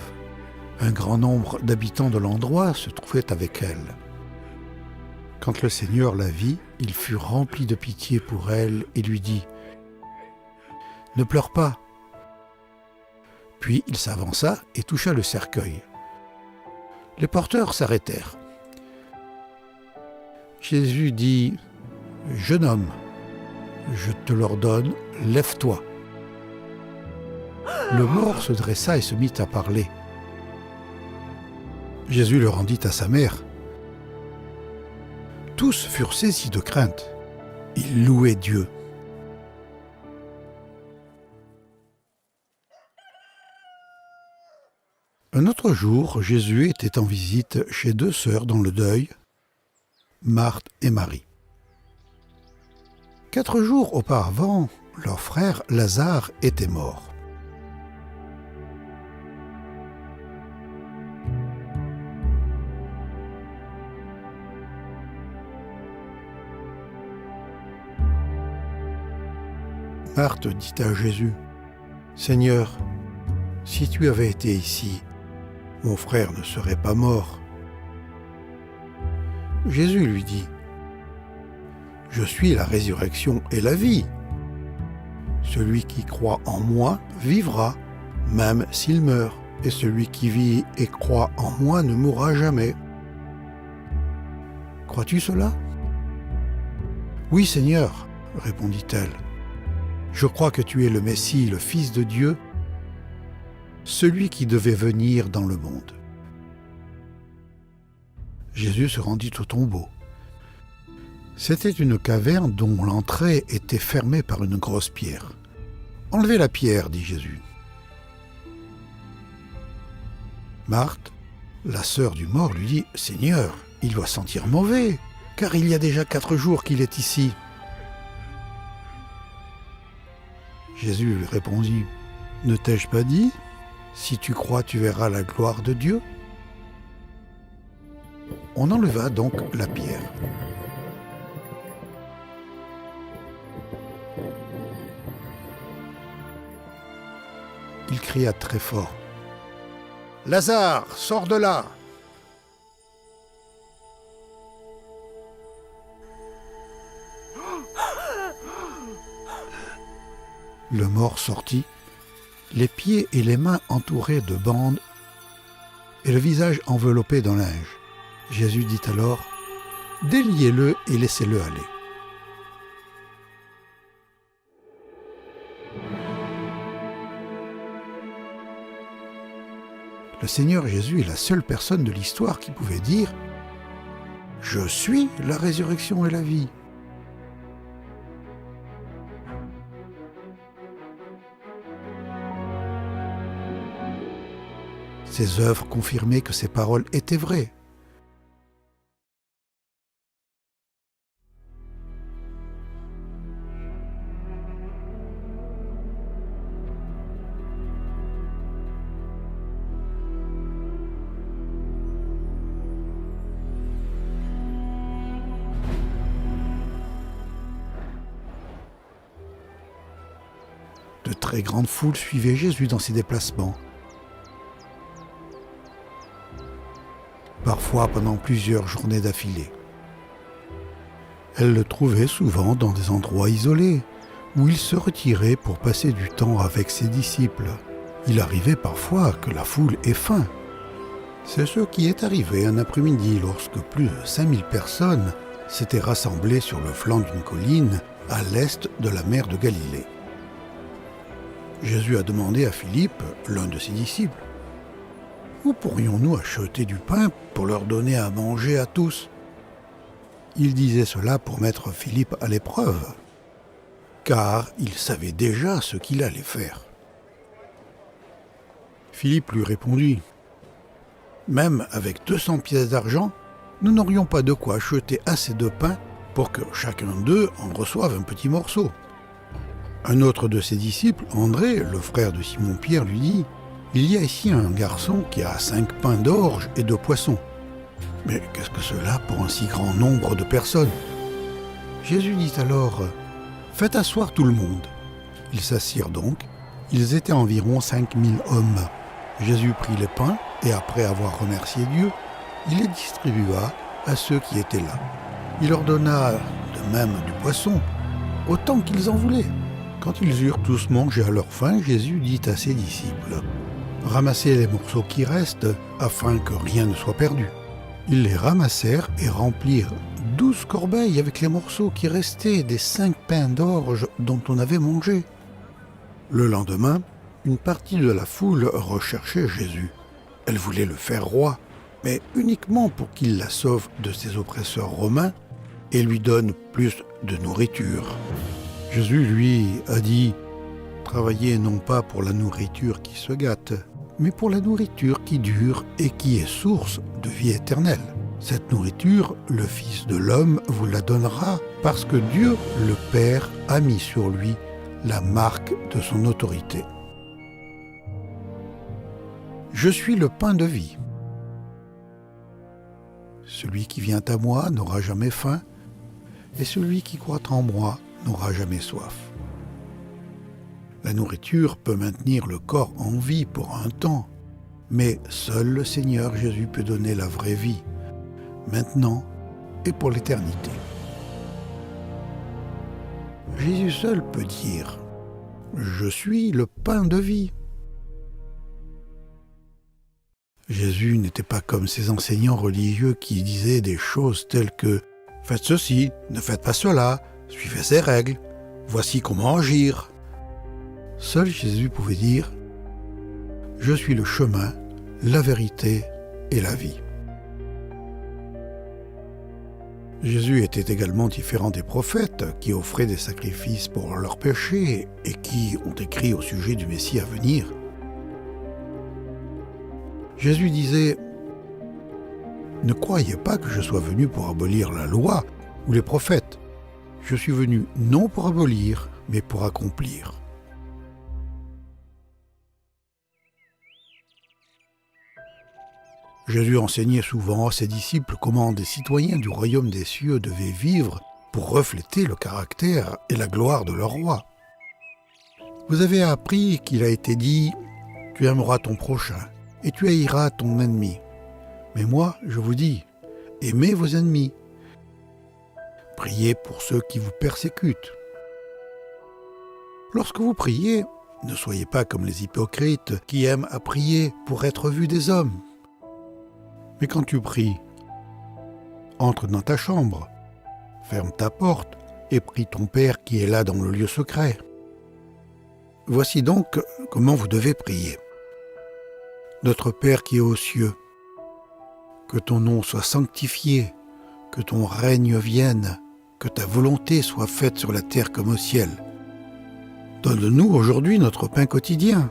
Un grand nombre d'habitants de l'endroit se trouvaient avec elle. Quand le Seigneur la vit, il fut rempli de pitié pour elle et lui dit « Ne pleure pas ». Puis il s'avança et toucha le cercueil. Les porteurs s'arrêtèrent. Jésus dit « Jeune homme, je te l'ordonne, lève-toi ». Le mort se dressa et se mit à parler. Jésus le rendit à sa mère. Tous furent saisis de crainte. Ils louaient Dieu. Un autre jour, Jésus était en visite chez 2 sœurs dans le deuil, Marthe et Marie. 4 jours auparavant, leur frère Lazare était mort. Marthe dit à Jésus, « Seigneur, si tu avais été ici, mon frère ne serait pas mort. » Jésus lui dit, « Je suis la résurrection et la vie. Celui qui croit en moi vivra, même s'il meurt, et celui qui vit et croit en moi ne mourra jamais. » Crois-tu cela? Oui, Seigneur, répondit-elle. Je crois que tu es le Messie, le Fils de Dieu, celui qui devait venir dans le monde. Jésus se rendit au tombeau. C'était une caverne dont l'entrée était fermée par une grosse pierre. « Enlevez la pierre, dit Jésus. » Marthe, la sœur du mort, lui dit « Seigneur, il doit sentir mauvais, car il y a déjà 4 jours qu'il est ici. » Jésus lui répondit, « Ne t'ai-je pas dit, si tu crois, tu verras la gloire de Dieu ?» On enleva donc la pierre. Il cria très fort, « Lazare, sors de là !» Le mort sortit, les pieds et les mains entourés de bandes et le visage enveloppé d'un linge. Jésus dit alors, « Déliez-le et laissez-le aller. » Le Seigneur Jésus est la seule personne de l'histoire qui pouvait dire « Je suis la résurrection et la vie ». Ses œuvres confirmaient que ses paroles étaient vraies. De très grandes foules suivaient Jésus dans ses déplacements. Parfois pendant plusieurs journées d'affilée. Elles le trouvaient souvent dans des endroits isolés, où il se retirait pour passer du temps avec ses disciples. Il arrivait parfois que la foule ait faim. C'est ce qui est arrivé un après-midi lorsque plus de 5000 personnes s'étaient rassemblées sur le flanc d'une colline à l'est de la mer de Galilée. Jésus a demandé à Philippe, l'un de ses disciples, « Où pourrions-nous acheter du pain pour leur donner à manger à tous ?» Il disait cela pour mettre Philippe à l'épreuve, car il savait déjà ce qu'il allait faire. Philippe lui répondit, « Même avec 200 pièces d'argent, nous n'aurions pas de quoi acheter assez de pain pour que chacun d'eux en reçoive un petit morceau. » Un autre de ses disciples, André, le frère de Simon-Pierre, lui dit « Il y a ici un garçon qui a 5 pains d'orge et 2 poissons. Mais qu'est-ce que cela pour un si grand nombre de personnes ?» Jésus dit alors « Faites asseoir tout le monde. » Ils s'assirent donc. Ils étaient environ 5000 hommes. Jésus prit les pains et après avoir remercié Dieu, il les distribua à ceux qui étaient là. Il leur donna de même du poisson, autant qu'ils en voulaient. Quand ils eurent tous mangé à leur faim, Jésus dit à ses disciples « Ramassez les morceaux qui restent, afin que rien ne soit perdu. » Ils les ramassèrent et remplirent 12 corbeilles avec les morceaux qui restaient des 5 pains d'orge dont on avait mangé. Le lendemain, une partie de la foule recherchait Jésus. Elle voulait le faire roi, mais uniquement pour qu'il la sauve de ses oppresseurs romains et lui donne plus de nourriture. Jésus, lui, a dit « Travaillez non pas pour la nourriture qui se gâte, mais pour la nourriture qui dure et qui est source de vie éternelle. Cette nourriture, le Fils de l'homme vous la donnera parce que Dieu, le Père, a mis sur lui la marque de son autorité. Je suis le pain de vie. Celui qui vient à moi n'aura jamais faim, et celui qui croit en moi n'aura jamais soif. La nourriture peut maintenir le corps en vie pour un temps, mais seul le Seigneur Jésus peut donner la vraie vie, maintenant et pour l'éternité. Jésus seul peut dire « Je suis le pain de vie ». Jésus n'était pas comme ces enseignants religieux qui disaient des choses telles que « Faites ceci, ne faites pas cela, suivez ces règles, voici comment agir ». Seul Jésus pouvait dire « Je suis le chemin, la vérité et la vie ». Jésus était également différent des prophètes qui offraient des sacrifices pour leurs péchés et qui ont écrit au sujet du Messie à venir. Jésus disait « Ne croyez pas que je sois venu pour abolir la loi ou les prophètes. Je suis venu non pour abolir, mais pour accomplir. » Jésus enseignait souvent à ses disciples comment des citoyens du royaume des cieux devaient vivre pour refléter le caractère et la gloire de leur roi. Vous avez appris qu'il a été dit « Tu aimeras ton prochain et tu haïras ton ennemi. » Mais moi, je vous dis, aimez vos ennemis. Priez pour ceux qui vous persécutent. Lorsque vous priez, ne soyez pas comme les hypocrites qui aiment à prier pour être vus des hommes. Mais quand tu pries, entre dans ta chambre, ferme ta porte et prie ton Père qui est là dans le lieu secret. Voici donc comment vous devez prier. Notre Père qui est aux cieux, que ton nom soit sanctifié, que ton règne vienne, que ta volonté soit faite sur la terre comme au ciel. Donne-nous aujourd'hui notre pain quotidien.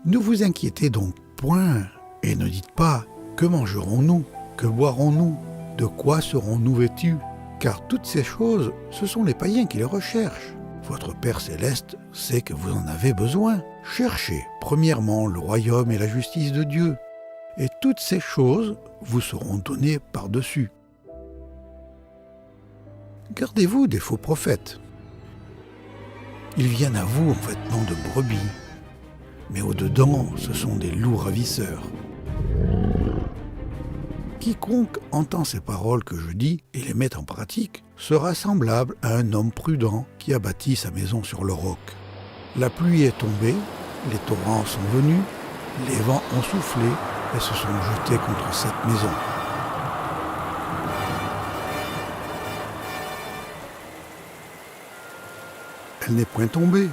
Ne vous inquiétez donc point, et ne dites pas « Que mangerons-nous ? Que boirons-nous ? De quoi serons-nous vêtus ?» Car toutes ces choses, ce sont les païens qui les recherchent. Votre Père Céleste sait que vous en avez besoin. Cherchez premièrement le royaume et la justice de Dieu, et toutes ces choses vous seront données par-dessus. Gardez-vous des faux prophètes. Ils viennent à vous en vêtements de brebis, mais au-dedans, ce sont des loups ravisseurs. Quiconque entend ces paroles que je dis et les met en pratique sera semblable à un homme prudent qui a bâti sa maison sur le roc. La pluie est tombée, les torrents sont venus, les vents ont soufflé et se sont jetés contre cette maison. Elle n'est point tombée,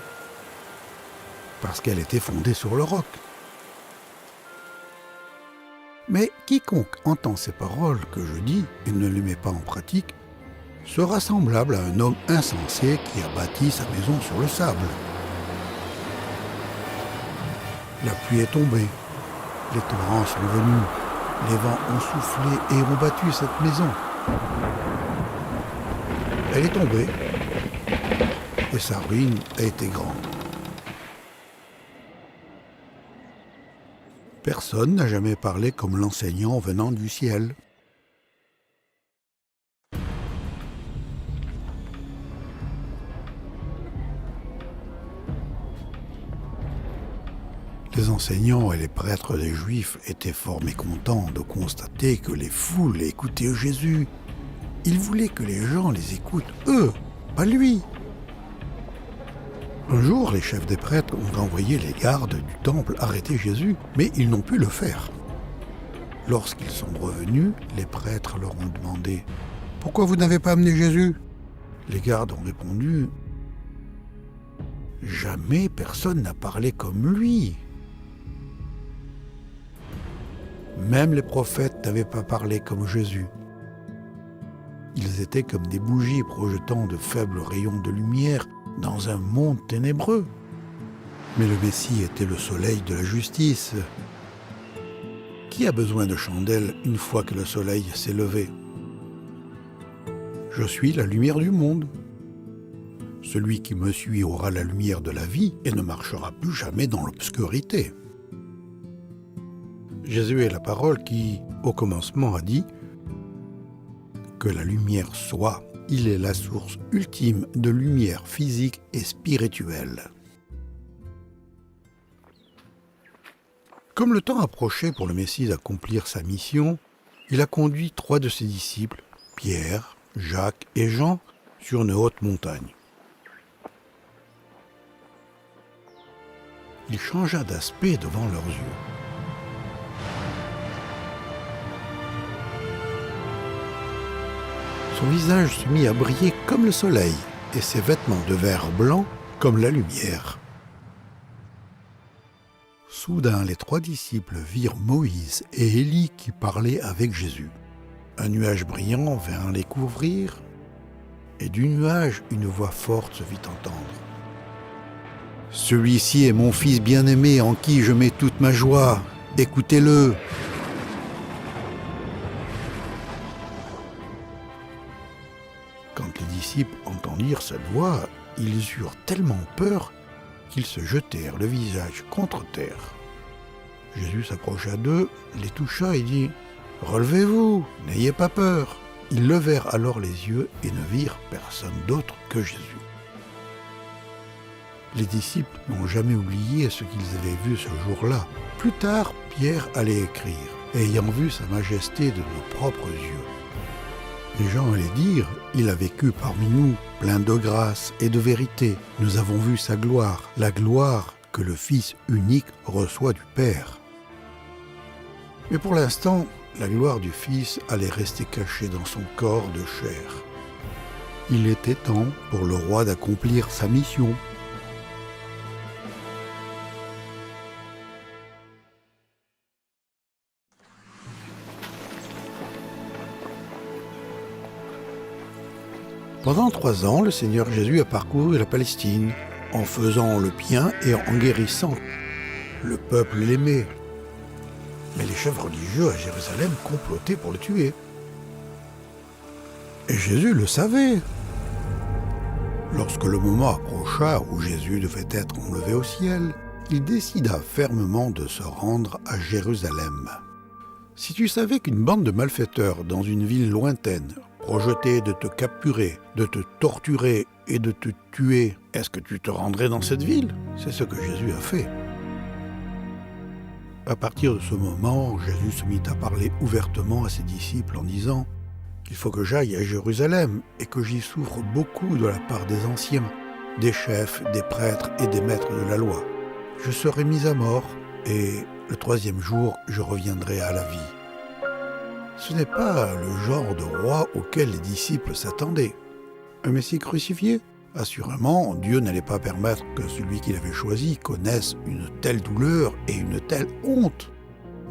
parce qu'elle était fondée sur le roc. Mais quiconque entend ces paroles que je dis et ne les met pas en pratique, sera semblable à un homme insensé qui a bâti sa maison sur le sable. La pluie est tombée, les torrents sont venus, les vents ont soufflé et ont battu cette maison. Elle est tombée, et sa ruine a été grande. Personne n'a jamais parlé comme l'enseignant venant du ciel. Les enseignants et les prêtres des Juifs étaient fort mécontents de constater que les foules écoutaient Jésus. Ils voulaient que les gens les écoutent, eux, pas lui. Un jour, les chefs des prêtres ont envoyé les gardes du temple arrêter Jésus, mais ils n'ont pu le faire. Lorsqu'ils sont revenus, les prêtres leur ont demandé « Pourquoi vous n'avez pas amené Jésus ?» Les gardes ont répondu « Jamais personne n'a parlé comme lui. » Même les prophètes n'avaient pas parlé comme Jésus. Ils étaient comme des bougies projetant de faibles rayons de lumière dans un monde ténébreux. Mais le Messie était le soleil de la justice. Qui a besoin de chandelles une fois que le soleil s'est levé ? Je suis la lumière du monde. Celui qui me suit aura la lumière de la vie et ne marchera plus jamais dans l'obscurité. Jésus est la parole qui, au commencement, a dit « Que la lumière soit ». Il est la source ultime de lumière physique et spirituelle. Comme le temps approchait pour le Messie d'accomplir sa mission, il a conduit 3 de ses disciples, Pierre, Jacques et Jean, sur une haute montagne. Il changea d'aspect devant leurs yeux. Son visage se mit à briller comme le soleil, et ses vêtements devinrent blancs comme la lumière. Soudain, les 3 disciples virent Moïse et Élie qui parlaient avec Jésus. Un nuage brillant vint les couvrir, et du nuage, une voix forte se fit entendre. « Celui-ci est mon fils bien-aimé en qui je mets toute ma joie. Écoutez-le !» Quand les disciples entendirent cette voix, ils eurent tellement peur qu'ils se jetèrent le visage contre terre. Jésus s'approcha d'eux, les toucha et dit « Relevez-vous, n'ayez pas peur !» Ils levèrent alors les yeux et ne virent personne d'autre que Jésus. Les disciples n'ont jamais oublié ce qu'ils avaient vu ce jour-là. Plus tard, Pierre allait écrire « Ayant vu sa majesté de nos propres yeux ». Les gens allaient dire « Il a vécu parmi nous, plein de grâce et de vérité. Nous avons vu sa gloire, la gloire que le Fils unique reçoit du Père. » Mais pour l'instant, la gloire du Fils allait rester cachée dans son corps de chair. Il était temps pour le roi d'accomplir sa mission. Pendant 3 ans, le Seigneur Jésus a parcouru la Palestine, en faisant le bien et en guérissant. Le peuple l'aimait. Mais les chefs religieux à Jérusalem complotaient pour le tuer. Et Jésus le savait. Lorsque le moment approcha où Jésus devait être enlevé au ciel, il décida fermement de se rendre à Jérusalem. Si tu savais qu'une bande de malfaiteurs dans une ville lointaine projetait de te capturer, de te torturer et de te tuer, est-ce que tu te rendrais dans cette ville? C'est ce que Jésus a fait. À partir de ce moment, Jésus se mit à parler ouvertement à ses disciples en disant « Il faut que j'aille à Jérusalem et que j'y souffre beaucoup de la part des anciens, des chefs, des prêtres et des maîtres de la loi. Je serai mis à mort et le troisième jour, je reviendrai à la vie. » Ce n'est pas le genre de roi auquel les disciples s'attendaient. Un Messie crucifié? Assurément, Dieu n'allait pas permettre que celui qu'il avait choisi connaisse une telle douleur et une telle honte.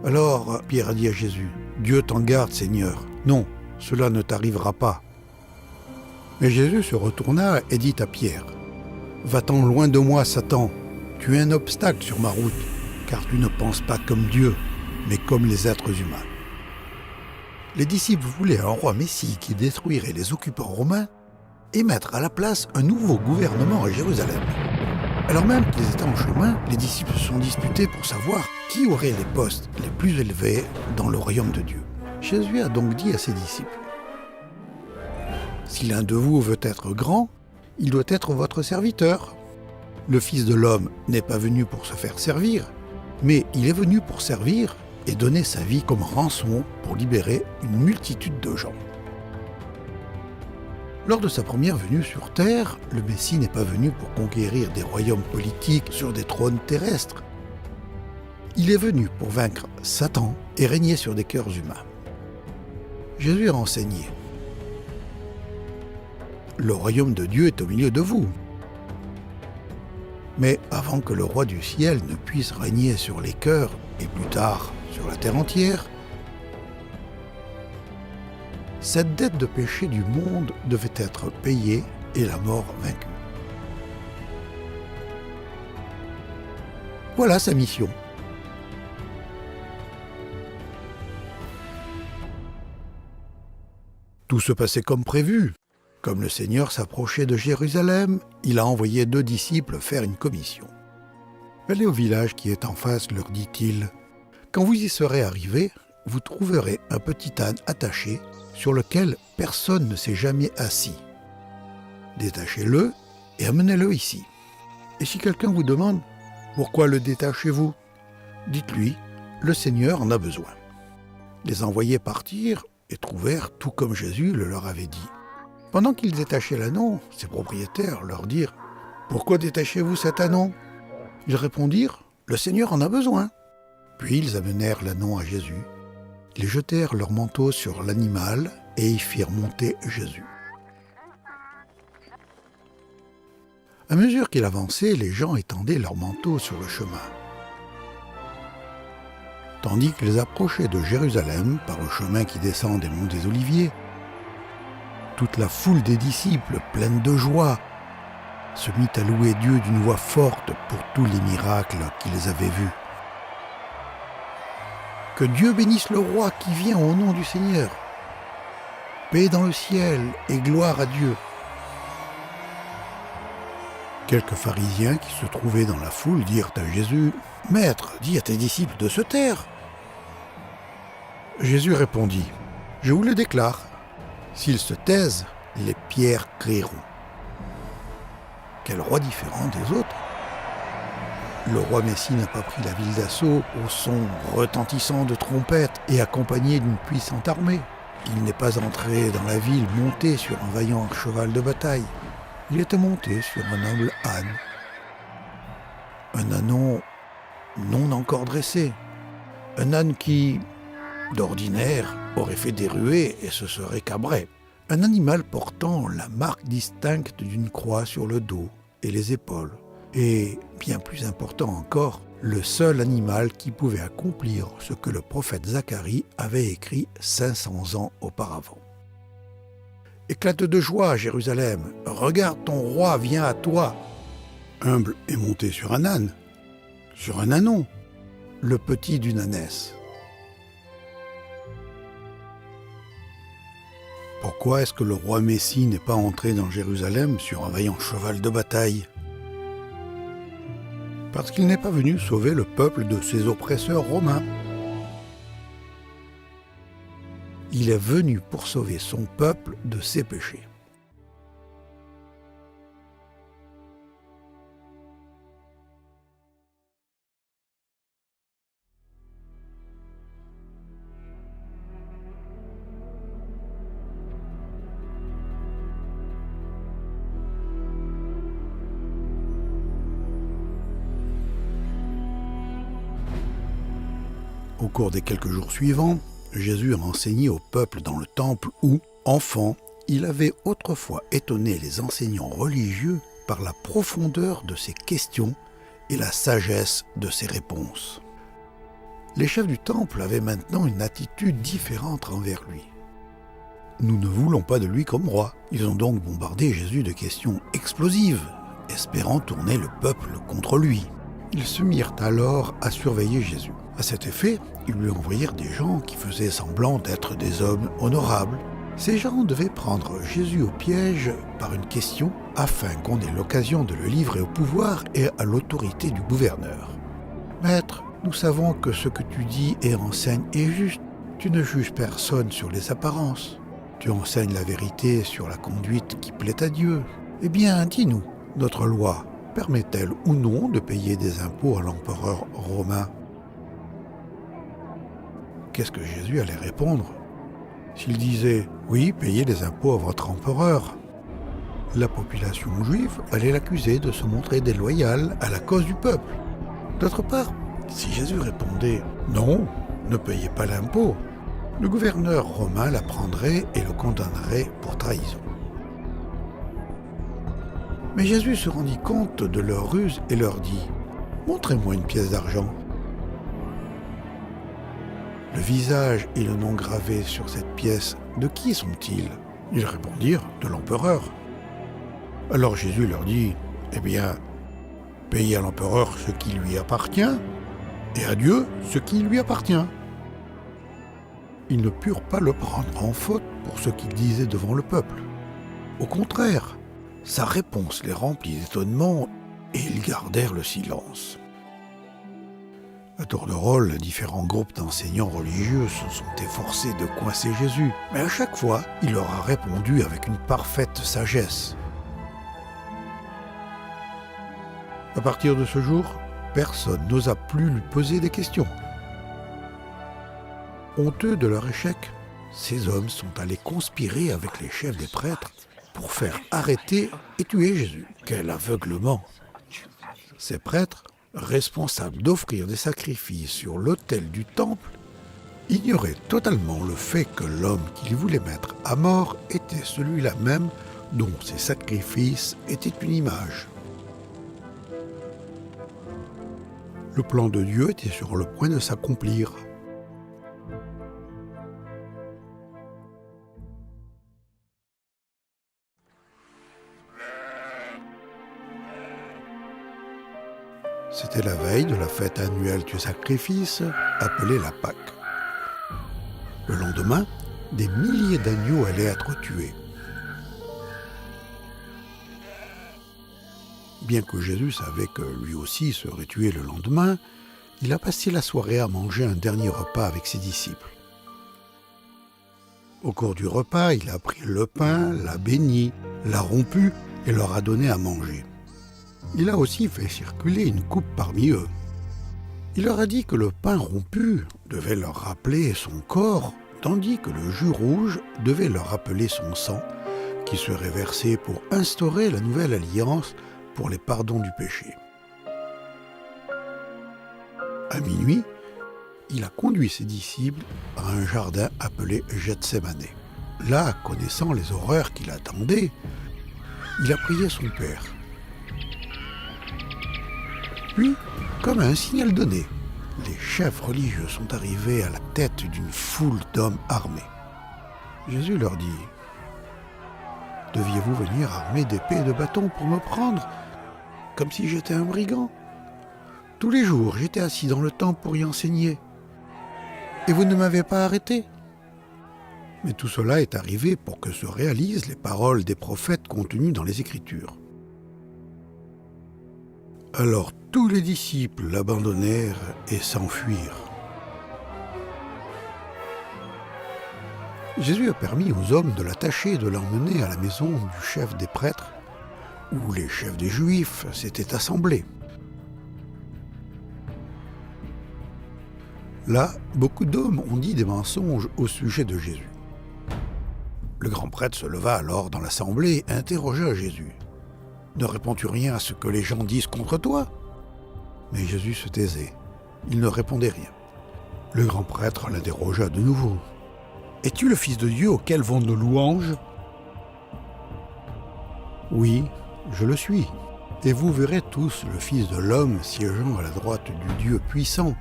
Alors Pierre a dit à Jésus, « Dieu t'en garde, Seigneur. Non, cela ne t'arrivera pas. » Mais Jésus se retourna et dit à Pierre, « Va-t'en loin de moi, Satan. Tu es un obstacle sur ma route, car tu ne penses pas comme Dieu, mais comme les êtres humains. » Les disciples voulaient un roi Messie qui détruirait les occupants romains et mettre à la place un nouveau gouvernement à Jérusalem. Alors même qu'ils étaient en chemin, les disciples se sont disputés pour savoir qui aurait les postes les plus élevés dans le royaume de Dieu. Jésus a donc dit à ses disciples, « Si l'un de vous veut être grand, il doit être votre serviteur. Le Fils de l'homme n'est pas venu pour se faire servir, mais il est venu pour servir et donner sa vie comme rançon pour libérer une multitude de gens. » Lors de sa première venue sur Terre, le Messie n'est pas venu pour conquérir des royaumes politiques sur des trônes terrestres. Il est venu pour vaincre Satan et régner sur des cœurs humains. Jésus a enseigné « Le royaume de Dieu est au milieu de vous. » Mais avant que le roi du ciel ne puisse régner sur les cœurs et plus tard sur la terre entière, cette dette de péché du monde devait être payée et la mort vaincue. Voilà sa mission. Tout se passait comme prévu. Comme le Seigneur s'approchait de Jérusalem, il a envoyé 2 disciples faire une commission. « Allez au village qui est en face, leur dit-il. Quand vous y serez arrivés, vous trouverez un petit âne attaché sur lequel personne ne s'est jamais assis. Détachez-le et amenez-le ici. Et si quelqu'un vous demande « Pourquoi le détachez-vous » dites-lui « Le Seigneur en a besoin. » Les envoyés partirent et trouvèrent tout comme Jésus le leur avait dit. Pendant qu'ils détachaient l'ânon, ses propriétaires leur dirent « Pourquoi détachez-vous cet ânon » Ils répondirent « Le Seigneur en a besoin. » Puis ils amenèrent l'ânon à Jésus. Ils jetèrent leurs manteaux sur l'animal et y firent monter Jésus. À mesure qu'il avançait, les gens étendaient leurs manteaux sur le chemin. Tandis qu'ils approchaient de Jérusalem par le chemin qui descend des monts des Oliviers, toute la foule des disciples, pleine de joie, se mit à louer Dieu d'une voix forte pour tous les miracles qu'ils avaient vus. Que Dieu bénisse le roi qui vient au nom du Seigneur. Paix dans le ciel et gloire à Dieu. Quelques pharisiens qui se trouvaient dans la foule dirent à Jésus, « Maître, dis à tes disciples de se taire. » Jésus répondit, « Je vous le déclare, s'ils se taisent, les pierres crieront. » Quel roi différent des autres! Le roi Messie n'a pas pris la ville d'assaut au son retentissant de trompettes et accompagné d'une puissante armée. Il n'est pas entré dans la ville monté sur un vaillant cheval de bataille. Il était monté sur un humble âne. Un ânon non encore dressé. Un âne qui, d'ordinaire, aurait fait des ruées et se serait cabré. Un animal portant la marque distincte d'une croix sur le dos et les épaules. Et, bien plus important encore, le seul animal qui pouvait accomplir ce que le prophète Zacharie avait écrit 500 ans auparavant. Éclate de joie, Jérusalem, regarde ton roi vient à toi. Humble et monté sur un âne, sur un ânon, le petit d'une ânesse. Pourquoi est-ce que le roi Messie n'est pas entré dans Jérusalem sur un vaillant cheval de bataille? Parce qu'il n'est pas venu sauver le peuple de ses oppresseurs romains. Il est venu pour sauver son peuple de ses péchés. Au cours des quelques jours suivants, Jésus a enseigné au peuple dans le temple où, enfant, il avait autrefois étonné les enseignants religieux par la profondeur de ses questions et la sagesse de ses réponses. Les chefs du temple avaient maintenant une attitude différente envers lui. Nous ne voulons pas de lui comme roi. Ils ont donc bombardé Jésus de questions explosives, espérant tourner le peuple contre lui. Ils se mirent alors à surveiller Jésus. À cet effet, ils lui envoyèrent des gens qui faisaient semblant d'être des hommes honorables. Ces gens devaient prendre Jésus au piège par une question afin qu'on ait l'occasion de le livrer au pouvoir et à l'autorité du gouverneur. « Maître, nous savons que ce que tu dis et enseignes est juste. Tu ne juges personne sur les apparences. Tu enseignes la vérité sur la conduite qui plaît à Dieu. Eh bien, dis-nous, notre loi permet-elle ou non de payer des impôts à l'empereur romain ?» Qu'est-ce que Jésus allait répondre? S'il disait « Oui, payez les impôts à votre empereur », la population juive allait l'accuser de se montrer déloyale à la cause du peuple. D'autre part, si Jésus répondait « Non, ne payez pas l'impôt », le gouverneur romain l'apprendrait et le condamnerait pour trahison. Mais Jésus se rendit compte de leur ruse et leur dit « Montrez-moi une pièce d'argent. » Le visage et le nom gravés sur cette pièce, de qui sont-ils? Ils répondirent, de l'empereur. Alors Jésus leur dit, eh bien, payez à l'empereur ce qui lui appartient, et à Dieu ce qui lui appartient. Ils ne purent pas le prendre en faute pour ce qu'il disait devant le peuple. Au contraire, sa réponse les remplit d'étonnement, et ils gardèrent le silence. À tour de rôle, différents groupes d'enseignants religieux se sont efforcés de coincer Jésus, mais à chaque fois, il leur a répondu avec une parfaite sagesse. À partir de ce jour, personne n'osa plus lui poser des questions. Honteux de leur échec, ces hommes sont allés conspirer avec les chefs des prêtres pour faire arrêter et tuer Jésus. Quel aveuglement! Ces prêtres, responsables d'offrir des sacrifices sur l'autel du temple, ignoraient totalement le fait que l'homme qu'ils voulaient mettre à mort était celui-là même dont ces sacrifices étaient une image. Le plan de Dieu était sur le point de s'accomplir. C'était la veille de la fête annuelle du sacrifice, appelée la Pâque. Le lendemain, des milliers d'agneaux allaient être tués. Bien que Jésus savait que lui aussi serait tué le lendemain, il a passé la soirée à manger un dernier repas avec ses disciples. Au cours du repas, il a pris le pain, l'a béni, l'a rompu et leur a donné à manger. Il a aussi fait circuler une coupe parmi eux. Il leur a dit que le pain rompu devait leur rappeler son corps, tandis que le jus rouge devait leur rappeler son sang, qui serait versé pour instaurer la nouvelle alliance pour les pardons du péché. À minuit, il a conduit ses disciples à un jardin appelé Gethsémane. Là, connaissant les horreurs qui l'attendaient, il a prié son Père. Puis, comme un signal donné, les chefs religieux sont arrivés à la tête d'une foule d'hommes armés. Jésus leur dit « Deviez-vous venir armés d'épées et de bâtons pour me prendre, comme si j'étais un brigand? Tous les jours, j'étais assis dans le temple pour y enseigner. Et vous ne m'avez pas arrêté. Mais tout cela est arrivé pour que se réalisent les paroles des prophètes contenues dans les Écritures. Alors tous les disciples l'abandonnèrent et s'enfuirent. Jésus a permis aux hommes de l'attacher et de l'emmener à la maison du chef des prêtres, où les chefs des Juifs s'étaient assemblés. Là, beaucoup d'hommes ont dit des mensonges au sujet de Jésus. Le grand prêtre se leva alors dans l'assemblée et interrogea Jésus. « Ne réponds-tu rien à ce que les gens disent contre toi ?» Mais Jésus se taisait. Il ne répondait rien. Le grand prêtre l'interrogea de nouveau. « Es-tu le Fils de Dieu auquel vont nos louanges ?» « Oui, je le suis. Et vous verrez tous le Fils de l'homme siégeant à la droite du Dieu puissant.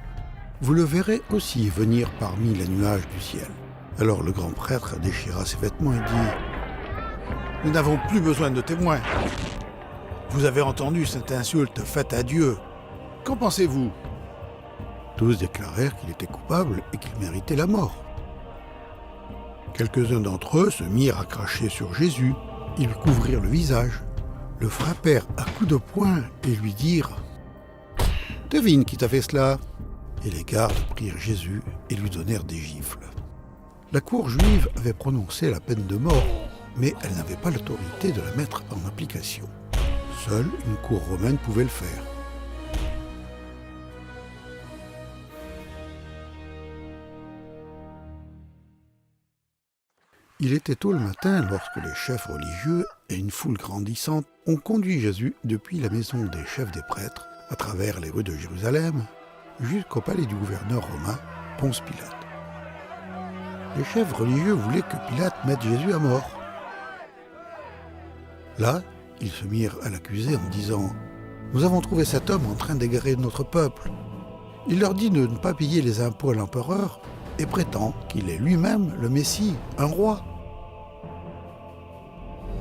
Vous le verrez aussi venir parmi les nuages du ciel. » Alors le grand prêtre déchira ses vêtements et dit « Nous n'avons plus besoin de témoins. Vous avez entendu cette insulte faite à Dieu. Qu'en pensez-vous » Tous déclarèrent qu'il était coupable et qu'il méritait la mort. Quelques-uns d'entre eux se mirent à cracher sur Jésus. Ils lui couvrirent le visage, le frappèrent à coups de poing et lui dirent « Devine qui t'a fait cela ?» Et les gardes prirent Jésus et lui donnèrent des gifles. La cour juive avait prononcé la peine de mort, mais elle n'avait pas l'autorité de la mettre en application. Seule une cour romaine pouvait le faire. Il était tôt le matin lorsque les chefs religieux et une foule grandissante ont conduit Jésus depuis la maison des chefs des prêtres, à travers les rues de Jérusalem, jusqu'au palais du gouverneur romain, Ponce Pilate. Les chefs religieux voulaient que Pilate mette Jésus à mort. Là, ils se mirent à l'accuser en disant « Nous avons trouvé cet homme en train d'égarer notre peuple. Il leur dit de ne pas payer les impôts à l'empereur et prétend qu'il est lui-même le Messie, un roi. »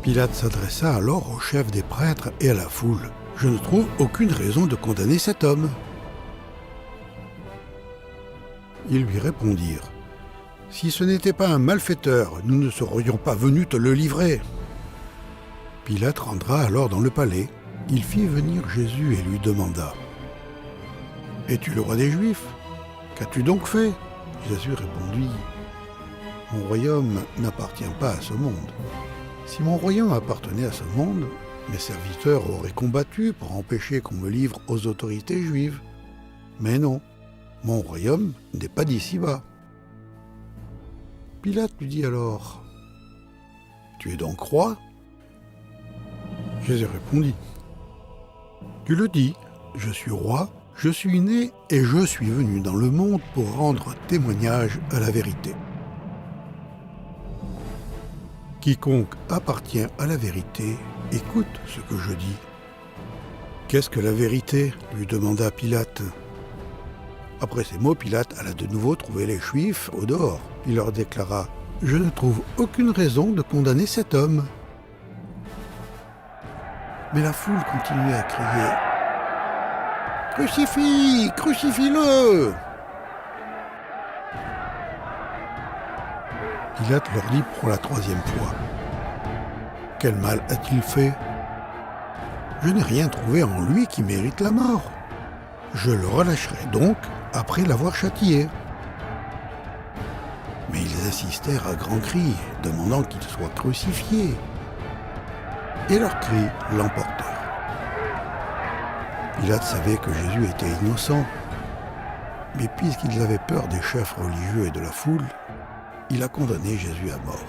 Pilate s'adressa alors aux chefs des prêtres et à la foule. « Je ne trouve aucune raison de condamner cet homme. » Ils lui répondirent « Si ce n'était pas un malfaiteur, nous ne serions pas venus te le livrer. » Pilate rentra alors dans le palais. Il fit venir Jésus et lui demanda « Es-tu le roi des Juifs? Qu'as-tu donc fait ?» Jésus répondit « Mon royaume n'appartient pas à ce monde. Si mon royaume appartenait à ce monde, mes serviteurs auraient combattu pour empêcher qu'on me livre aux autorités juives. Mais non, mon royaume n'est pas d'ici-bas. » Pilate lui dit alors « Tu es donc roi ?» Jésus répondit « Tu le dis, je suis roi, je suis né et je suis venu dans le monde pour rendre témoignage à la vérité. Quiconque appartient à la vérité, écoute ce que je dis. » « Qu'est-ce que la vérité ?» lui demanda Pilate. Après ces mots, Pilate alla de nouveau trouver les Juifs au dehors. Il leur déclara « Je ne trouve aucune raison de condamner cet homme. » Mais la foule continuait à crier « Crucifie! Crucifie-le » Pilate leur dit pour la troisième fois « Quel mal a-t-il fait? Je n'ai rien trouvé en lui qui mérite la mort. Je le relâcherai donc après l'avoir châtié. » Mais ils insistèrent à grands cris, demandant qu'il soit crucifié. Et leurs cris l'emportèrent. Pilate savait que Jésus était innocent, mais puisqu'ils avaient peur des chefs religieux et de la foule, il a condamné Jésus à mort.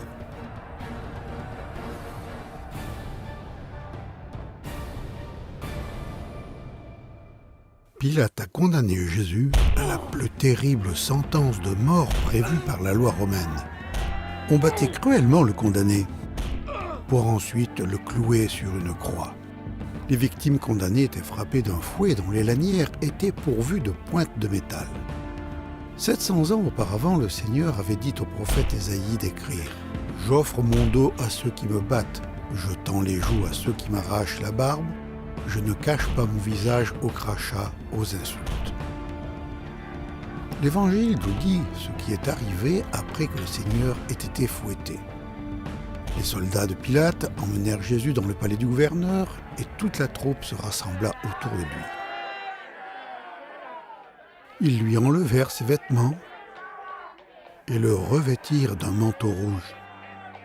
Pilate a condamné Jésus à la plus terrible sentence de mort prévue par la loi romaine. On battait cruellement le condamné, pour ensuite le clouer sur une croix. Les victimes condamnées étaient frappées d'un fouet dont les lanières étaient pourvues de pointes de métal. 700 ans auparavant, le Seigneur avait dit au prophète Ésaïe d'écrire « J'offre mon dos à ceux qui me battent, je tends les joues à ceux qui m'arrachent la barbe, je ne cache pas mon visage aux crachats, aux insultes. L'Évangile nous dit ce qui est arrivé après que le Seigneur ait été fouetté. Les soldats de Pilate emmenèrent Jésus dans le palais du gouverneur et toute la troupe se rassembla autour de lui. Ils lui enlevèrent ses vêtements et le revêtirent d'un manteau rouge.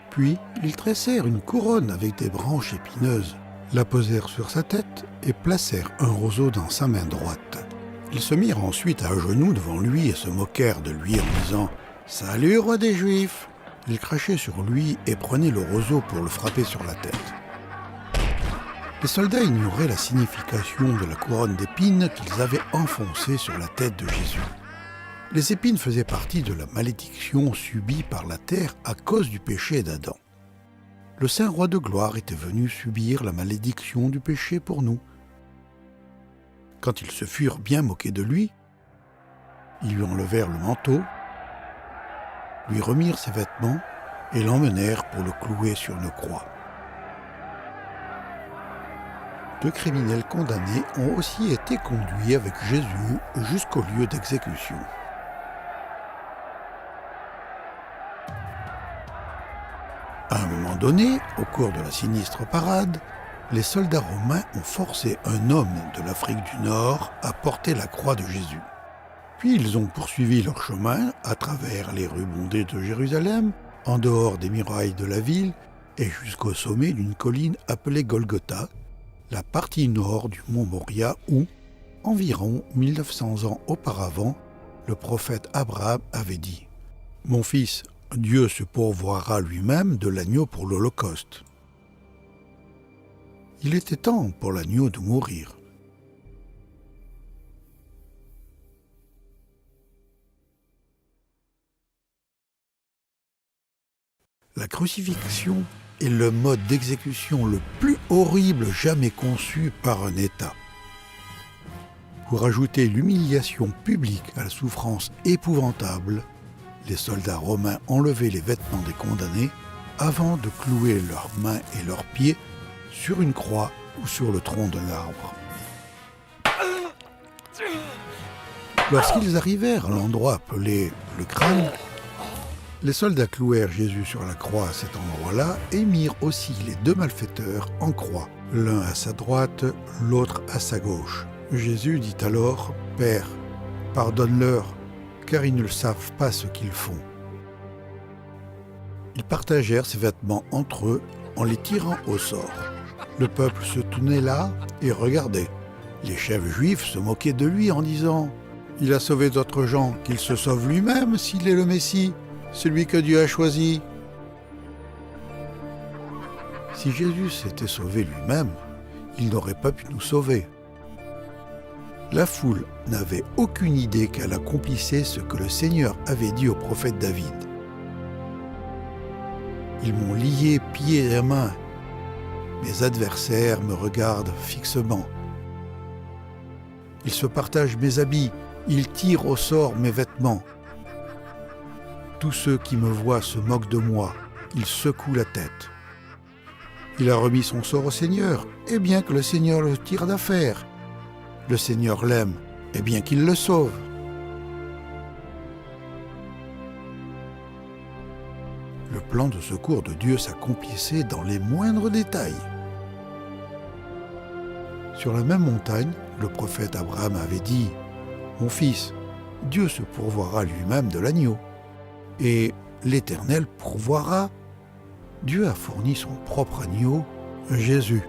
Puis ils tressèrent une couronne avec des branches épineuses, la posèrent sur sa tête et placèrent un roseau dans sa main droite. Ils se mirent ensuite à genoux devant lui et se moquèrent de lui en disant « Salut, roi des Juifs !» Ils crachaient sur lui et prenaient le roseau pour le frapper sur la tête. Les soldats ignoraient la signification de la couronne d'épines qu'ils avaient enfoncée sur la tête de Jésus. Les épines faisaient partie de la malédiction subie par la terre à cause du péché d'Adam. Le Saint Roi de gloire était venu subir la malédiction du péché pour nous. Quand ils se furent bien moqués de lui, ils lui enlevèrent le manteau, lui remirent ses vêtements et l'emmenèrent pour le clouer sur une croix. 2 criminels condamnés ont aussi été conduits avec Jésus jusqu'au lieu d'exécution. À un moment donné, au cours de la sinistre parade, les soldats romains ont forcé un homme de l'Afrique du Nord à porter la croix de Jésus. Puis ils ont poursuivi leur chemin à travers les rues bondées de Jérusalem, en dehors des murailles de la ville et jusqu'au sommet d'une colline appelée Golgotha, la partie nord du mont Moria où, environ 1900 ans auparavant, le prophète Abraham avait dit « Mon fils, Dieu se pourvoira lui-même de l'agneau pour l'Holocauste. » Il était temps pour l'agneau de mourir. La crucifixion est le mode d'exécution le plus horrible jamais conçu par un État. Pour ajouter l'humiliation publique à la souffrance épouvantable, les soldats romains enlevaient les vêtements des condamnés avant de clouer leurs mains et leurs pieds sur une croix ou sur le tronc d'un arbre. Lorsqu'ils arrivèrent à l'endroit appelé le crâne, les soldats clouèrent Jésus sur la croix à cet endroit-là et mirent aussi les 2 malfaiteurs en croix, l'un à sa droite, l'autre à sa gauche. Jésus dit alors « Père, pardonne-leur, car ils ne savent pas ce qu'ils font. » Ils partagèrent ses vêtements entre eux en les tirant au sort. Le peuple se tenait là et regardait. Les chefs juifs se moquaient de lui en disant « Il a sauvé d'autres gens, qu'il se sauve lui-même s'il est le Messie. Celui que Dieu a choisi. » Si Jésus s'était sauvé lui-même, il n'aurait pas pu nous sauver. La foule n'avait aucune idée qu'elle accomplissait ce que le Seigneur avait dit au prophète David. Ils m'ont lié pieds et mains. Mes adversaires me regardent fixement. Ils se partagent mes habits. Ils tirent au sort mes vêtements. Tous ceux qui me voient se moquent de moi, ils secouent la tête. Il a remis son sort au Seigneur, et bien que le Seigneur le tire d'affaire. Le Seigneur l'aime, et bien qu'il le sauve. Le plan de secours de Dieu s'accomplissait dans les moindres détails. Sur la même montagne, le prophète Abraham avait dit « Mon fils, Dieu se pourvoira lui-même de l'agneau. » Et l'Éternel pourvoira. Dieu a fourni son propre agneau, Jésus.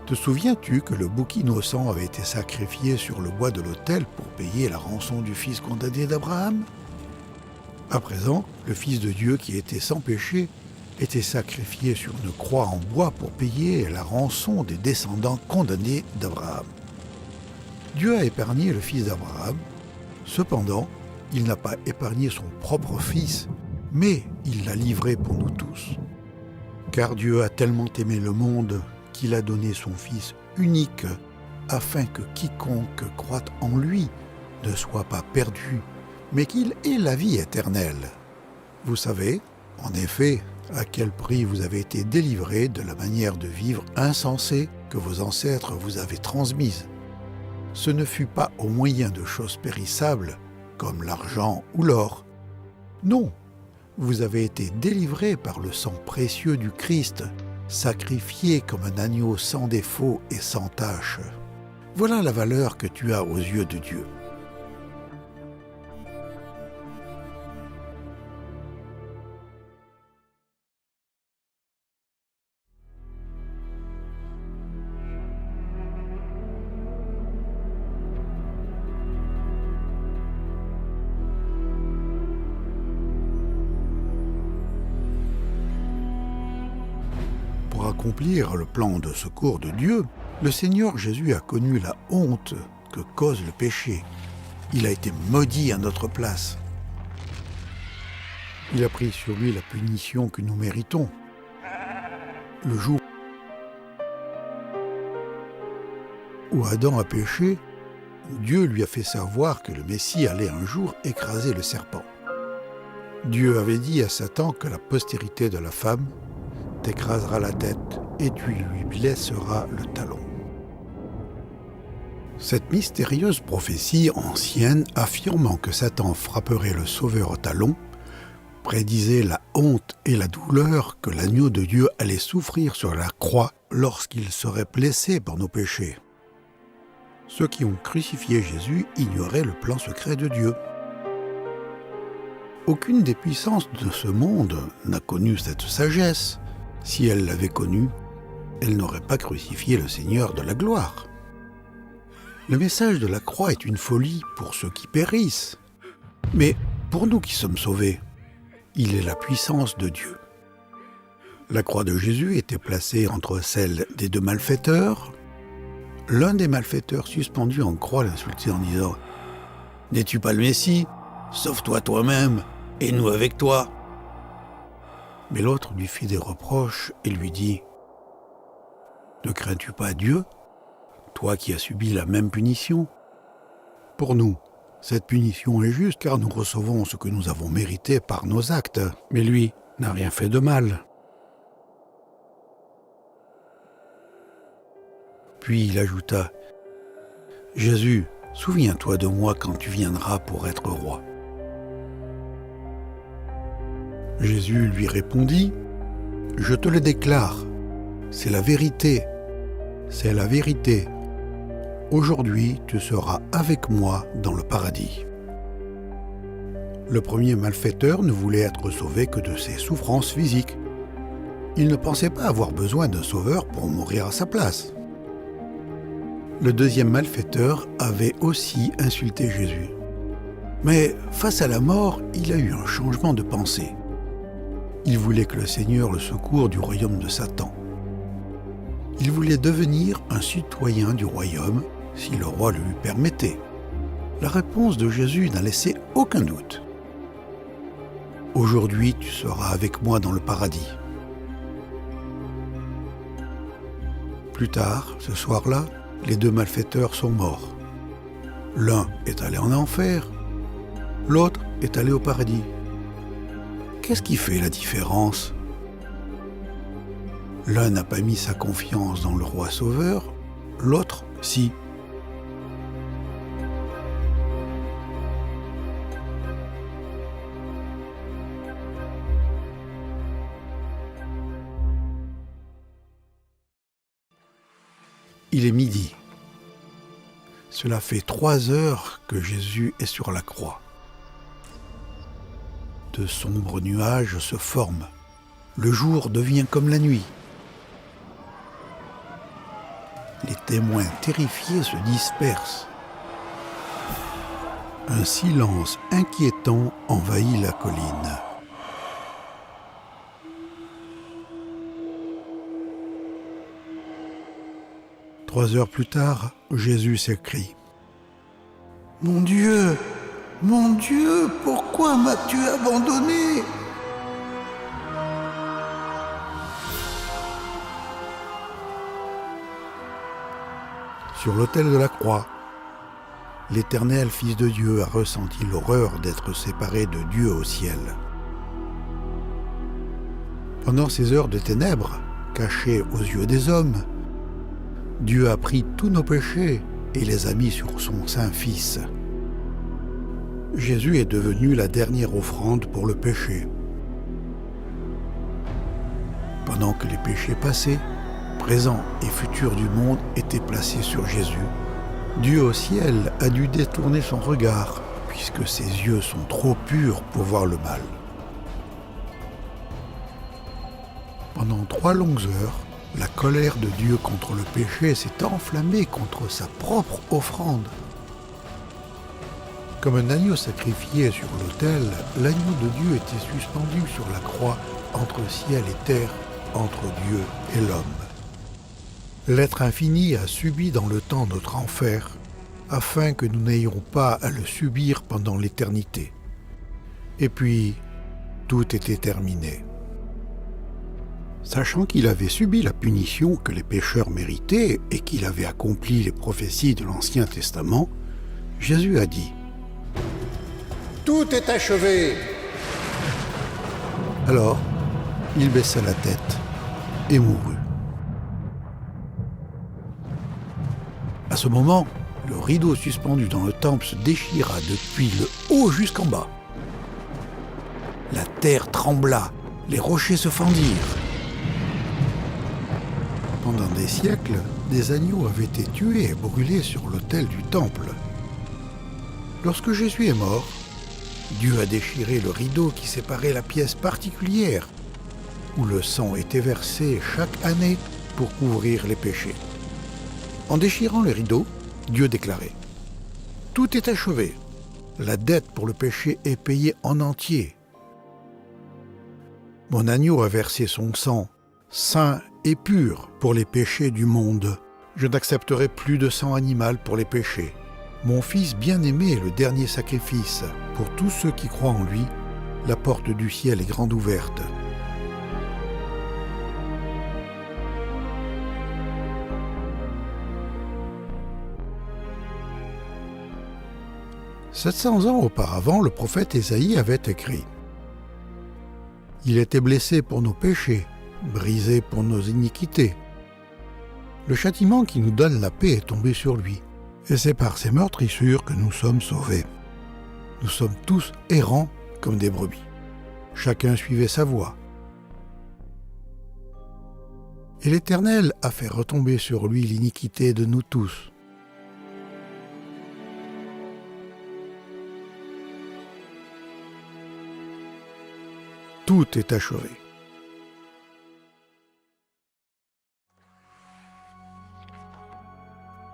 Te souviens-tu que le bouc innocent avait été sacrifié sur le bois de l'autel pour payer la rançon du fils condamné d'Abraham ? À présent, le Fils de Dieu qui était sans péché était sacrifié sur une croix en bois pour payer la rançon des descendants condamnés d'Abraham. Dieu a épargné le fils d'Abraham. Cependant, il n'a pas épargné son propre fils, mais il l'a livré pour nous tous. Car Dieu a tellement aimé le monde qu'il a donné son Fils unique, afin que quiconque croit en lui ne soit pas perdu, mais qu'il ait la vie éternelle. Vous savez, en effet, à quel prix vous avez été délivrés de la manière de vivre insensée que vos ancêtres vous avaient transmises. Ce ne fut pas au moyen de choses périssables, comme l'argent ou l'or. Non, vous avez été délivrés par le sang précieux du Christ, sacrifié comme un agneau sans défaut et sans tache. Voilà la valeur que tu as aux yeux de Dieu. Pour accomplir le plan de secours de Dieu, le Seigneur Jésus a connu la honte que cause le péché. Il a été maudit à notre place. Il a pris sur lui la punition que nous méritons. Le jour où Adam a péché, Dieu lui a fait savoir que le Messie allait un jour écraser le serpent. Dieu avait dit à Satan que la postérité de la femme t'écrasera la tête et tu lui blesseras le talon. Cette mystérieuse prophétie ancienne affirmant que Satan frapperait le Sauveur au talon prédisait la honte et la douleur que l'agneau de Dieu allait souffrir sur la croix lorsqu'il serait blessé par nos péchés. Ceux qui ont crucifié Jésus ignoraient le plan secret de Dieu. Aucune des puissances de ce monde n'a connu cette sagesse. Si elle l'avait connue, elle n'aurait pas crucifié le Seigneur de la gloire. Le message de la croix est une folie pour ceux qui périssent. Mais pour nous qui sommes sauvés, il est la puissance de Dieu. La croix de Jésus était placée entre celle des deux malfaiteurs. L'un des malfaiteurs suspendu en croix l'insultait en disant « N'es-tu pas le Messie ? Sauve-toi toi-même, et nous avec toi !» Mais l'autre lui fit des reproches et lui dit « Ne crains-tu pas Dieu, toi qui as subi la même punition ? Pour nous, cette punition est juste car nous recevons ce que nous avons mérité par nos actes, mais lui n'a rien fait de mal. » Puis il ajouta « Jésus, souviens-toi de moi quand tu viendras pour être roi. » Jésus lui répondit « Je te le déclare, c'est la vérité, c'est la vérité. Aujourd'hui, tu seras avec moi dans le paradis. » Le premier malfaiteur ne voulait être sauvé que de ses souffrances physiques. Il ne pensait pas avoir besoin d'un sauveur pour mourir à sa place. Le deuxième malfaiteur avait aussi insulté Jésus. Mais face à la mort, il a eu un changement de pensée. Il voulait que le Seigneur le secoure du royaume de Satan. Il voulait devenir un citoyen du royaume si le roi le lui permettait. La réponse de Jésus n'a laissé aucun doute. « Aujourd'hui, tu seras avec moi dans le paradis. » Plus tard, ce soir-là, les deux malfaiteurs sont morts. L'un est allé en enfer, l'autre est allé au paradis. Qu'est-ce qui fait la différence ? L'un n'a pas mis sa confiance dans le roi sauveur, l'autre, si. Il est midi. Cela fait 3 heures que Jésus est sur la croix. De sombres nuages se forment. Le jour devient comme la nuit. Les témoins terrifiés se dispersent. Un silence inquiétant envahit la colline. Trois heures plus tard, Jésus s'écrie « Mon Dieu, pourquoi m'as-tu abandonné ?» Sur l'autel de la croix, l'Éternel Fils de Dieu a ressenti l'horreur d'être séparé de Dieu au ciel. Pendant ces heures de ténèbres, cachées aux yeux des hommes, Dieu a pris tous nos péchés et les a mis sur son saint Fils. Jésus est devenu la dernière offrande pour le péché. Pendant que les péchés passés, présents et futurs du monde étaient placés sur Jésus, Dieu au ciel a dû détourner son regard, puisque ses yeux sont trop purs pour voir le mal. Pendant 3 longues heures, la colère de Dieu contre le péché s'est enflammée contre sa propre offrande. Comme un agneau sacrifié sur l'autel, l'agneau de Dieu était suspendu sur la croix entre ciel et terre, entre Dieu et l'homme. L'être infini a subi dans le temps notre enfer, afin que nous n'ayons pas à le subir pendant l'éternité. Et puis, tout était terminé. Sachant qu'il avait subi la punition que les pécheurs méritaient et qu'il avait accompli les prophéties de l'Ancien Testament, Jésus a dit « Tout est achevé !» Alors, il baissa la tête et mourut. À ce moment, le rideau suspendu dans le temple se déchira depuis le haut jusqu'en bas. La terre trembla, les rochers se fendirent. Pendant des siècles, des agneaux avaient été tués et brûlés sur l'autel du temple. Lorsque Jésus est mort, Dieu a déchiré le rideau qui séparait la pièce particulière où le sang était versé chaque année pour couvrir les péchés. En déchirant le rideau, Dieu déclarait « Tout est achevé. La dette pour le péché est payée en entier. Mon agneau a versé son sang, saint et pur, pour les péchés du monde. Je n'accepterai plus de sang animal pour les péchés. Mon Fils bien-aimé est le dernier sacrifice. Pour tous ceux qui croient en lui, la porte du ciel est grande ouverte. » « 700 ans auparavant, le prophète Ésaïe avait écrit « Il était blessé pour nos péchés, brisé pour nos iniquités. Le châtiment qui nous donne la paix est tombé sur lui, et c'est par ses meurtrissures que nous sommes sauvés. Nous sommes tous errants comme des brebis. Chacun suivait sa voie. Et l'Éternel a fait retomber sur lui l'iniquité de nous tous. Tout est achevé. »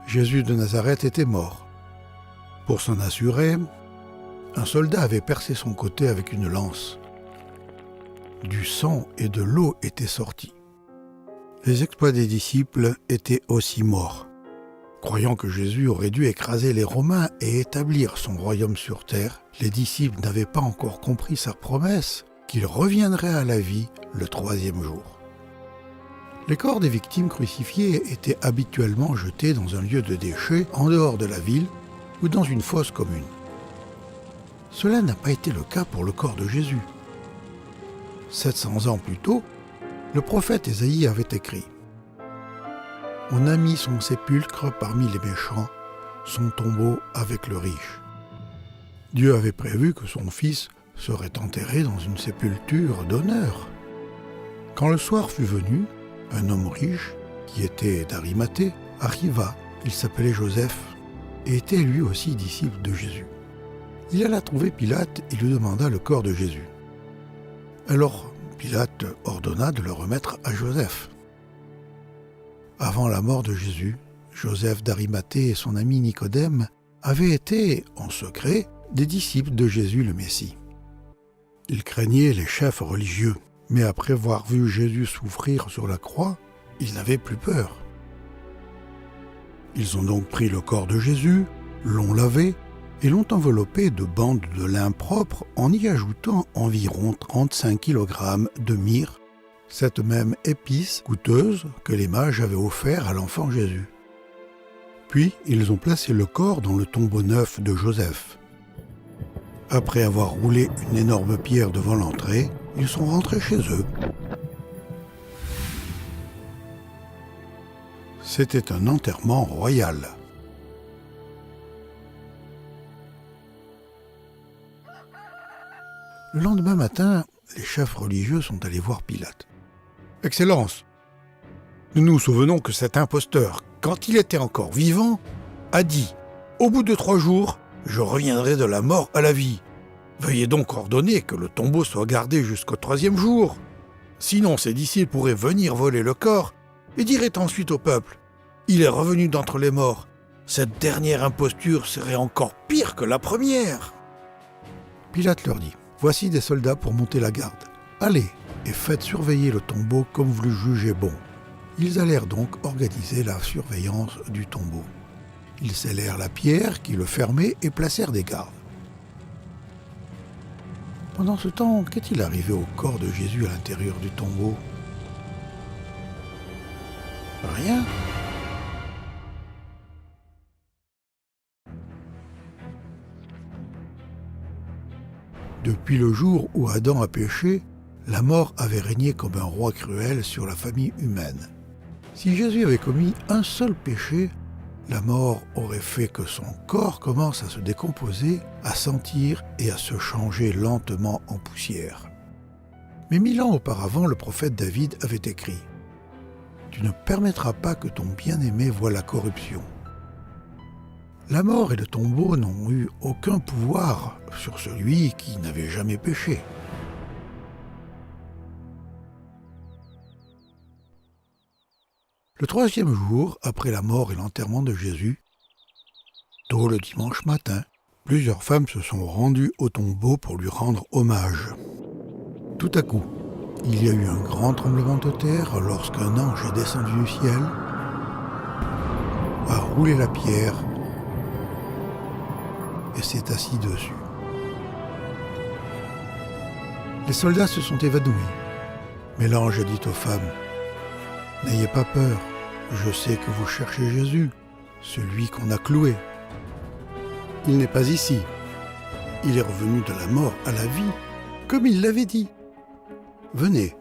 Jésus de Nazareth était mort. Pour s'en assurer, un soldat avait percé son côté avec une lance. Du sang et de l'eau étaient sortis. Les exploits des disciples étaient aussi morts. Croyant que Jésus aurait dû écraser les Romains et établir son royaume sur terre, les disciples n'avaient pas encore compris sa promesse qu'il reviendrait à la vie le 3e jour. Les corps des victimes crucifiées étaient habituellement jetés dans un lieu de déchets en dehors de la ville ou dans une fosse commune. Cela n'a pas été le cas pour le corps de Jésus. 700 ans plus tôt, le prophète Ésaïe avait écrit « On a mis son sépulcre parmi les méchants, son tombeau avec le riche. » Dieu avait prévu que son fils serait enterré dans une sépulture d'honneur. Quand le soir fut venu, un homme riche, qui était d'Arimathée, arriva. Il s'appelait Joseph et était lui aussi disciple de Jésus. Il alla trouver Pilate et lui demanda le corps de Jésus. Alors Pilate ordonna de le remettre à Joseph. Avant la mort de Jésus, Joseph d'Arimathée et son ami Nicodème avaient été, en secret, des disciples de Jésus le Messie. Ils craignaient les chefs religieux, mais après avoir vu Jésus souffrir sur la croix, ils n'avaient plus peur. Ils ont donc pris le corps de Jésus, l'ont lavé et l'ont enveloppé de bandes de lin propre en y ajoutant environ 35 kg de myrrhe, cette même épice coûteuse que les mages avaient offert à l'enfant Jésus. Puis, ils ont placé le corps dans le tombeau neuf de Joseph. Après avoir roulé une énorme pierre devant l'entrée, ils sont rentrés chez eux. C'était un enterrement royal. Le lendemain matin, les chefs religieux sont allés voir Pilate. « Excellence, nous nous souvenons que cet imposteur, quand il était encore vivant, a dit « Au bout de 3 jours, je reviendrai de la mort à la vie. Veuillez donc ordonner que le tombeau soit gardé jusqu'au 3e jour. Sinon, ses disciples pourraient venir voler le corps et diraient ensuite au peuple « Il est revenu d'entre les morts. Cette dernière imposture serait encore pire que la première. » Pilate leur dit « Voici des soldats pour monter la garde. Allez et faites surveiller le tombeau comme vous le jugez bon. » Ils allèrent donc organiser la surveillance du tombeau. Ils scellèrent la pierre qui le fermait et placèrent des gardes. Pendant ce temps, qu'est-il arrivé au corps de Jésus à l'intérieur du tombeau? Rien. Depuis le jour où Adam a péché, la mort avait régné comme un roi cruel sur la famille humaine. Si Jésus avait commis un seul péché, la mort aurait fait que son corps commence à se décomposer, à sentir et à se changer lentement en poussière. Mais 1000 ans auparavant, le prophète David avait écrit « Tu ne permettras pas que ton bien-aimé voie la corruption. » La mort et le tombeau n'ont eu aucun pouvoir sur celui qui n'avait jamais péché. Le 3e jour, après la mort et l'enterrement de Jésus, tôt le dimanche matin, plusieurs femmes se sont rendues au tombeau pour lui rendre hommage. Tout à coup, il y a eu un grand tremblement de terre lorsqu'un ange est descendu du ciel, a roulé la pierre et s'est assis dessus. Les soldats se sont évanouis, mais l'ange a dit aux femmes « N'ayez pas peur, je sais que vous cherchez Jésus, celui qu'on a cloué. Il n'est pas ici, il est revenu de la mort à la vie, comme il l'avait dit. Venez,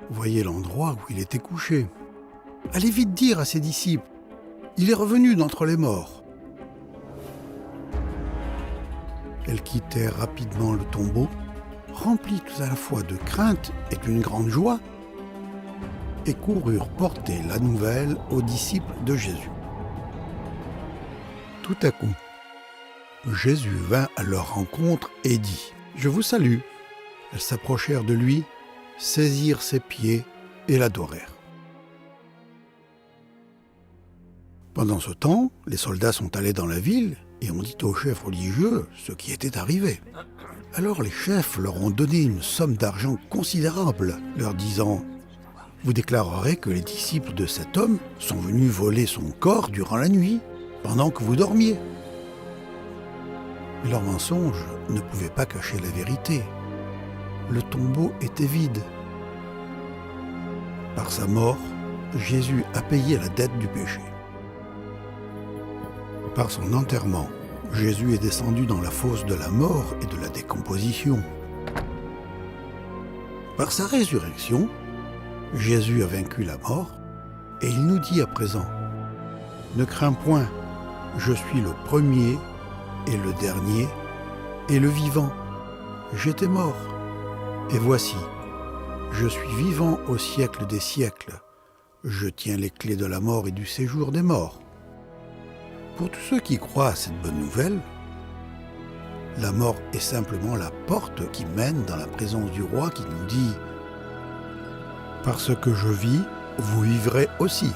voyez l'endroit où il était couché. Allez vite dire à ses disciples, il est revenu d'entre les morts. » Elles quittèrent rapidement le tombeau, remplies tout à la fois de crainte et d'une grande joie, et coururent porter la nouvelle aux disciples de Jésus. Tout à coup, Jésus vint à leur rencontre et dit « Je vous salue !» Elles s'approchèrent de lui, saisirent ses pieds et l'adorèrent. Pendant ce temps, les soldats sont allés dans la ville et ont dit aux chefs religieux ce qui était arrivé. Alors les chefs leur ont donné une somme d'argent considérable, leur disant « Vous déclarerez que les disciples de cet homme sont venus voler son corps durant la nuit, pendant que vous dormiez. » Mais leur mensonge ne pouvait pas cacher la vérité. Le tombeau était vide. Par sa mort, Jésus a payé la dette du péché. Par son enterrement, Jésus est descendu dans la fosse de la mort et de la décomposition. Par sa résurrection, Jésus a vaincu la mort et il nous dit à présent « Ne crains point, je suis le premier et le dernier et le vivant. J'étais mort et voici, je suis vivant au siècle des siècles. Je tiens les clés de la mort et du séjour des morts. » Pour tous ceux qui croient à cette bonne nouvelle, la mort est simplement la porte qui mène dans la présence du roi qui nous dit « Parce que je vis, vous vivrez aussi. »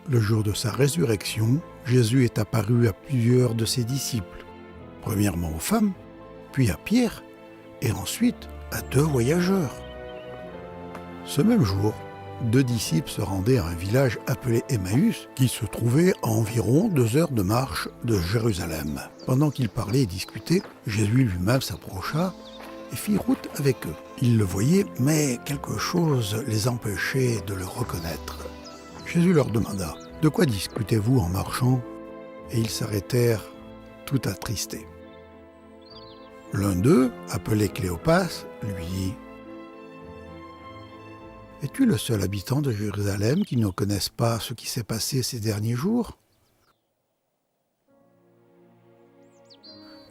Le jour de sa résurrection, Jésus est apparu à plusieurs de ses disciples, premièrement aux femmes, puis à Pierre, et ensuite à 2 voyageurs. Ce même jour, 2 disciples se rendaient à un village appelé Emmaüs, qui se trouvait à environ 2 heures de marche de Jérusalem. Pendant qu'ils parlaient et discutaient, Jésus lui-même s'approcha et fit route avec eux. Ils le voyaient, mais quelque chose les empêchait de le reconnaître. Jésus leur demanda « De quoi discutez-vous en marchant ?» Et ils s'arrêtèrent tout attristés. L'un d'eux, appelé Cléopas, lui dit « Es-tu le seul habitant de Jérusalem qui ne connaisse pas ce qui s'est passé ces derniers jours ?»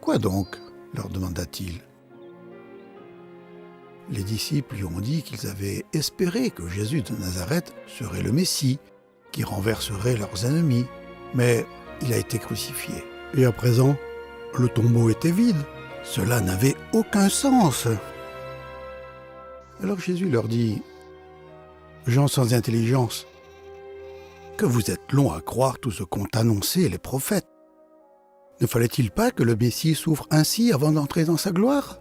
« Quoi donc ?» leur demanda-t-il. Les disciples lui ont dit qu'ils avaient espéré que Jésus de Nazareth serait le Messie, qui renverserait leurs ennemis. Mais il a été crucifié. Et à présent, le tombeau était vide. Cela n'avait aucun sens. Alors Jésus leur dit « Gens sans intelligence, que vous êtes longs à croire tout ce qu'ont annoncé les prophètes. Ne fallait-il pas que le Messie souffre ainsi avant d'entrer dans sa gloire ?»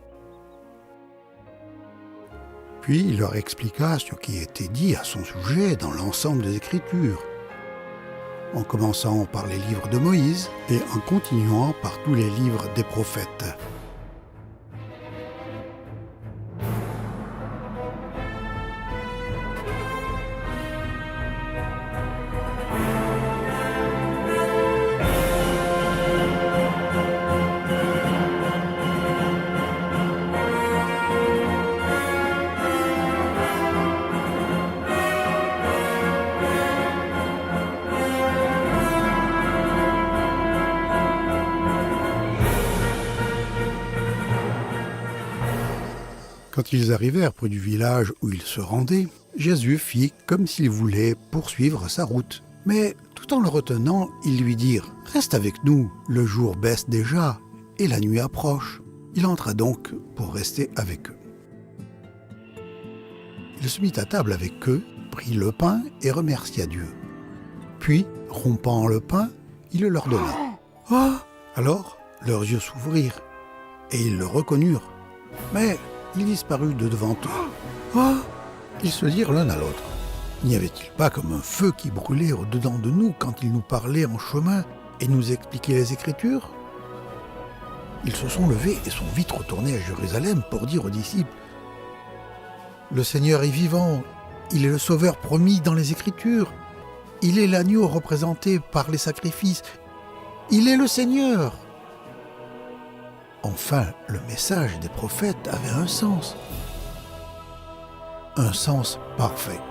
Puis il leur expliqua ce qui était dit à son sujet dans l'ensemble des Écritures, en commençant par les livres de Moïse et en continuant par tous les livres des prophètes. Quand ils arrivèrent près du village où ils se rendaient, Jésus fit comme s'il voulait poursuivre sa route. Mais tout en le retenant, ils lui dirent « Reste avec nous, le jour baisse déjà et la nuit approche. » Il entra donc pour rester avec eux. Il se mit à table avec eux, prit le pain et remercia Dieu. Puis, rompant le pain, il le leur donna. « Ah !» Alors, leurs yeux s'ouvrirent et ils le reconnurent. Mais il disparut de devant eux. « Ah !» Ils se dirent l'un à l'autre. « N'y avait-il pas comme un feu qui brûlait au-dedans de nous quand il nous parlait en chemin et nous expliquait les Écritures ?» Ils se sont levés et sont vite retournés à Jérusalem pour dire aux disciples « Le Seigneur est vivant, il est le Sauveur promis dans les Écritures, il est l'agneau représenté par les sacrifices, il est le Seigneur !» Enfin, le message des prophètes avait un sens parfait.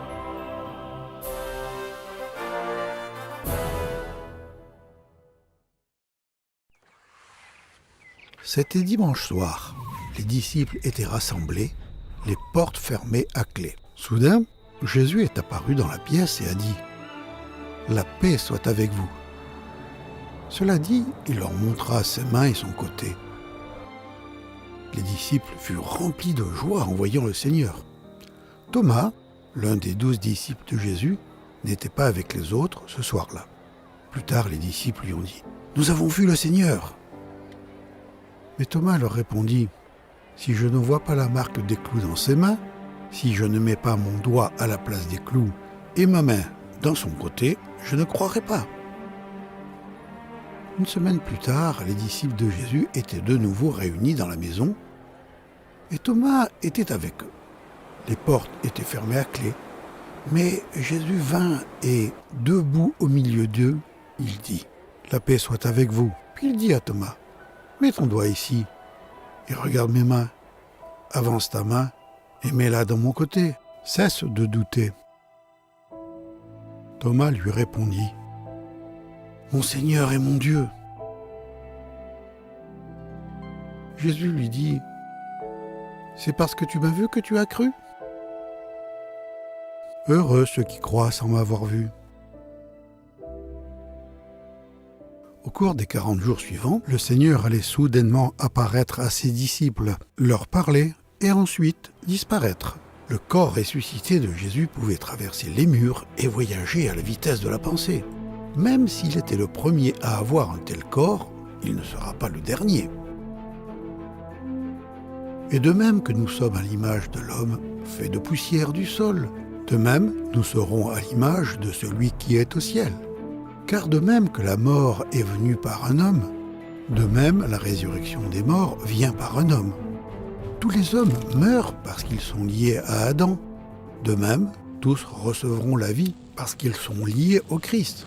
C'était dimanche soir. Les disciples étaient rassemblés, les portes fermées à clé. Soudain, Jésus est apparu dans la pièce et a dit « La paix soit avec vous ». Cela dit, il leur montra ses mains et son côté. Les disciples furent remplis de joie en voyant le Seigneur. Thomas, l'un des 12 disciples de Jésus, n'était pas avec les autres ce soir-là. Plus tard, les disciples lui ont dit « Nous avons vu le Seigneur !» Mais Thomas leur répondit « Si je ne vois pas la marque des clous dans ses mains, si je ne mets pas mon doigt à la place des clous et ma main dans son côté, je ne croirai pas. » Une semaine plus tard, les disciples de Jésus étaient de nouveau réunis dans la maison et Thomas était avec eux. Les portes étaient fermées à clé, mais Jésus vint et, debout au milieu d'eux, il dit « La paix soit avec vous ». Puis il dit à Thomas « Mets ton doigt ici et regarde mes mains. Avance ta main et mets-la dans mon côté. Cesse de douter. » Thomas lui répondit « Mon Seigneur et mon Dieu !» Jésus lui dit « C'est parce que tu m'as vu que tu as cru ? Heureux ceux qui croient sans m'avoir vu. » Au cours des 40 jours suivants, le Seigneur allait soudainement apparaître à ses disciples, leur parler et ensuite disparaître. Le corps ressuscité de Jésus pouvait traverser les murs et voyager à la vitesse de la pensée. Même s'il était le premier à avoir un tel corps, il ne sera pas le dernier. Et de même que nous sommes à l'image de l'homme, fait de poussière du sol, De même, nous serons à l'image de celui qui est au ciel. Car de même que la mort est venue par un homme, de même la résurrection des morts vient par un homme. Tous les hommes meurent parce qu'ils sont liés à Adam. De même, tous recevront la vie parce qu'ils sont liés au Christ.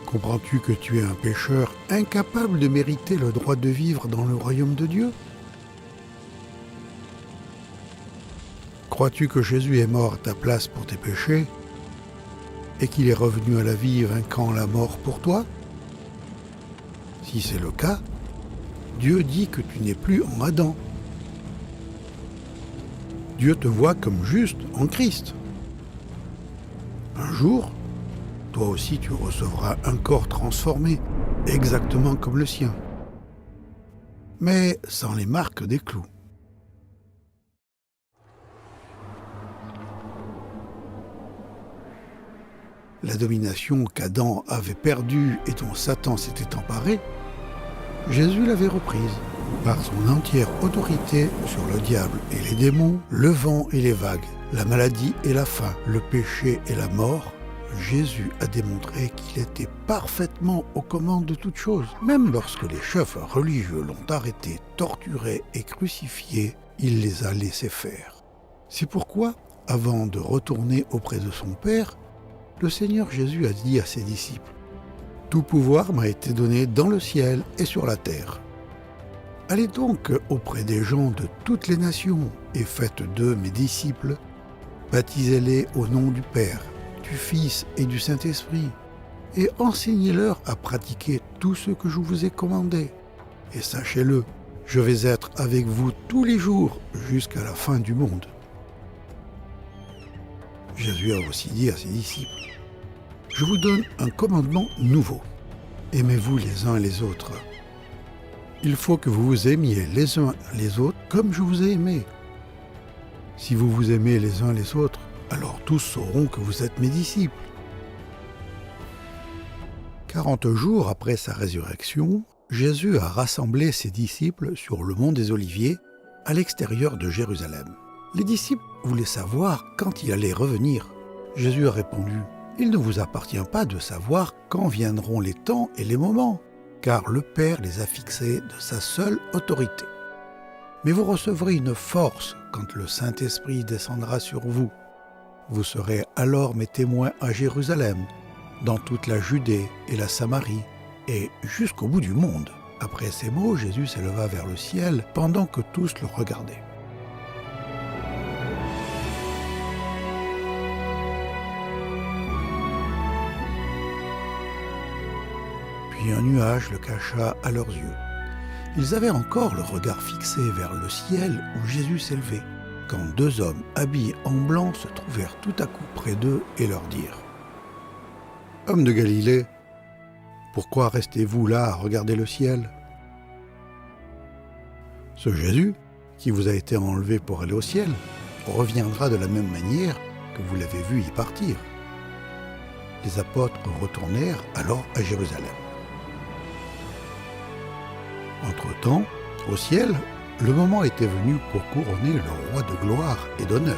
Comprends-tu que tu es un pécheur incapable de mériter le droit de vivre dans le royaume de Dieu ? Crois-tu que Jésus est mort à ta place pour tes péchés et qu'il est revenu à la vie vainquant la mort pour toi ? Si c'est le cas, Dieu dit que tu n'es plus en Adam. Dieu te voit comme juste en Christ. Un jour, toi aussi tu recevras un corps transformé, exactement comme le sien, mais sans les marques des clous. La domination qu'Adam avait perdue et dont Satan s'était emparé, Jésus l'avait reprise par son entière autorité sur le diable et les démons, le vent et les vagues, la maladie et la faim, le péché et la mort. Jésus a démontré qu'il était parfaitement aux commandes de toutes choses. Même lorsque les chefs religieux l'ont arrêté, torturé et crucifié, il les a laissés faire. C'est pourquoi, avant de retourner auprès de son Père, le Seigneur Jésus a dit à ses disciples : « Tout pouvoir m'a été donné dans le ciel et sur la terre. Allez donc auprès des gens de toutes les nations et faites d'eux mes disciples, baptisez-les au nom du Père, du Fils et du Saint-Esprit, et enseignez-leur à pratiquer tout ce que je vous ai commandé. Et sachez-le, je vais être avec vous tous les jours jusqu'à la fin du monde. » Jésus a aussi dit à ses disciples : « Je vous donne un commandement nouveau. Aimez-vous les uns les autres. Il faut que vous vous aimiez les uns les autres comme je vous ai aimés. Si vous vous aimez les uns les autres, alors tous sauront que vous êtes mes disciples. » 40 jours après sa résurrection, Jésus a rassemblé ses disciples sur le mont des Oliviers, à l'extérieur de Jérusalem. Les disciples voulaient savoir quand il allait revenir. Jésus a répondu : « Il ne vous appartient pas de savoir quand viendront les temps et les moments, car le Père les a fixés de sa seule autorité. Mais vous recevrez une force quand le Saint-Esprit descendra sur vous. Vous serez alors mes témoins à Jérusalem, dans toute la Judée et la Samarie, et jusqu'au bout du monde. » Après ces mots, Jésus s'éleva vers le ciel pendant que tous le regardaient. Puis un nuage le cacha à leurs yeux. Ils avaient encore le regard fixé vers le ciel où Jésus s'élevait, quand 2 hommes habillés en blanc se trouvèrent tout à coup près d'eux et leur dirent : « Hommes de Galilée, pourquoi restez-vous là à regarder le ciel ? Ce Jésus, qui vous a été enlevé pour aller au ciel, reviendra de la même manière que vous l'avez vu y partir. » Les apôtres retournèrent alors à Jérusalem. Entre-temps, au ciel, le moment était venu pour couronner le roi de gloire et d'honneur.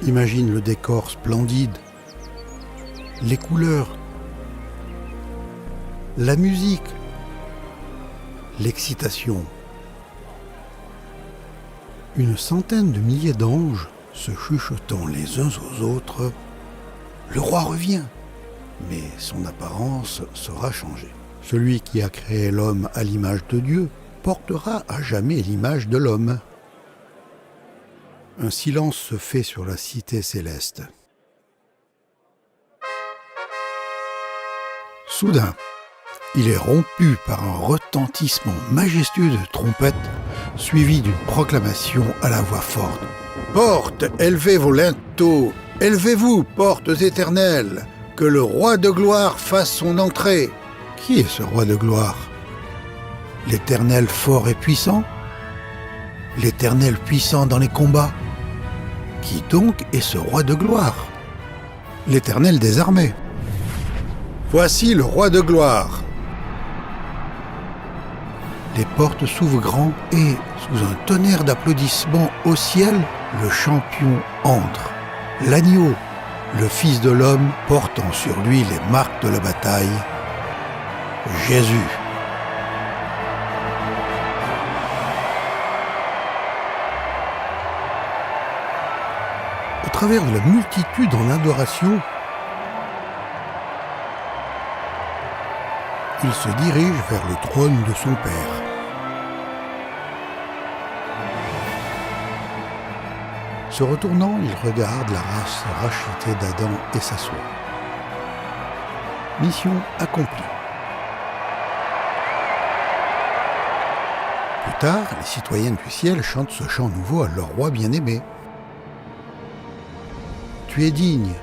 Imagine le décor splendide, les couleurs, la musique, l'excitation. Une centaine de milliers d'anges se chuchotant les uns aux autres. Le roi revient, mais son apparence sera changée. Celui qui a créé l'homme à l'image de Dieu portera à jamais l'image de l'homme. Un silence se fait sur la cité céleste. Soudain, Il est rompu par un retentissement majestueux de trompettes, suivi d'une proclamation à la voix forte. « Portes, élevez vos linteaux, élevez-vous, portes éternelles, que le roi de gloire fasse son entrée. » Qui est ce roi de gloire? L'Éternel fort et puissant? L'Éternel puissant dans les combats? Qui donc est ce roi de gloire? L'Éternel des armées. Voici le roi de gloire. Les portes s'ouvrent grand et, sous un tonnerre d'applaudissements au ciel, le champion entre. L'agneau, le Fils de l'homme, portant sur lui les marques de la bataille. Jésus. Au travers de la multitude en adoration, il se dirige vers le trône de son Père. Se retournant, il regarde la race rachetée d'Adam et s'assoit. Mission accomplie. Plus tard, les citoyennes du ciel chantent ce chant nouveau à leur roi bien-aimé. Tu es digne,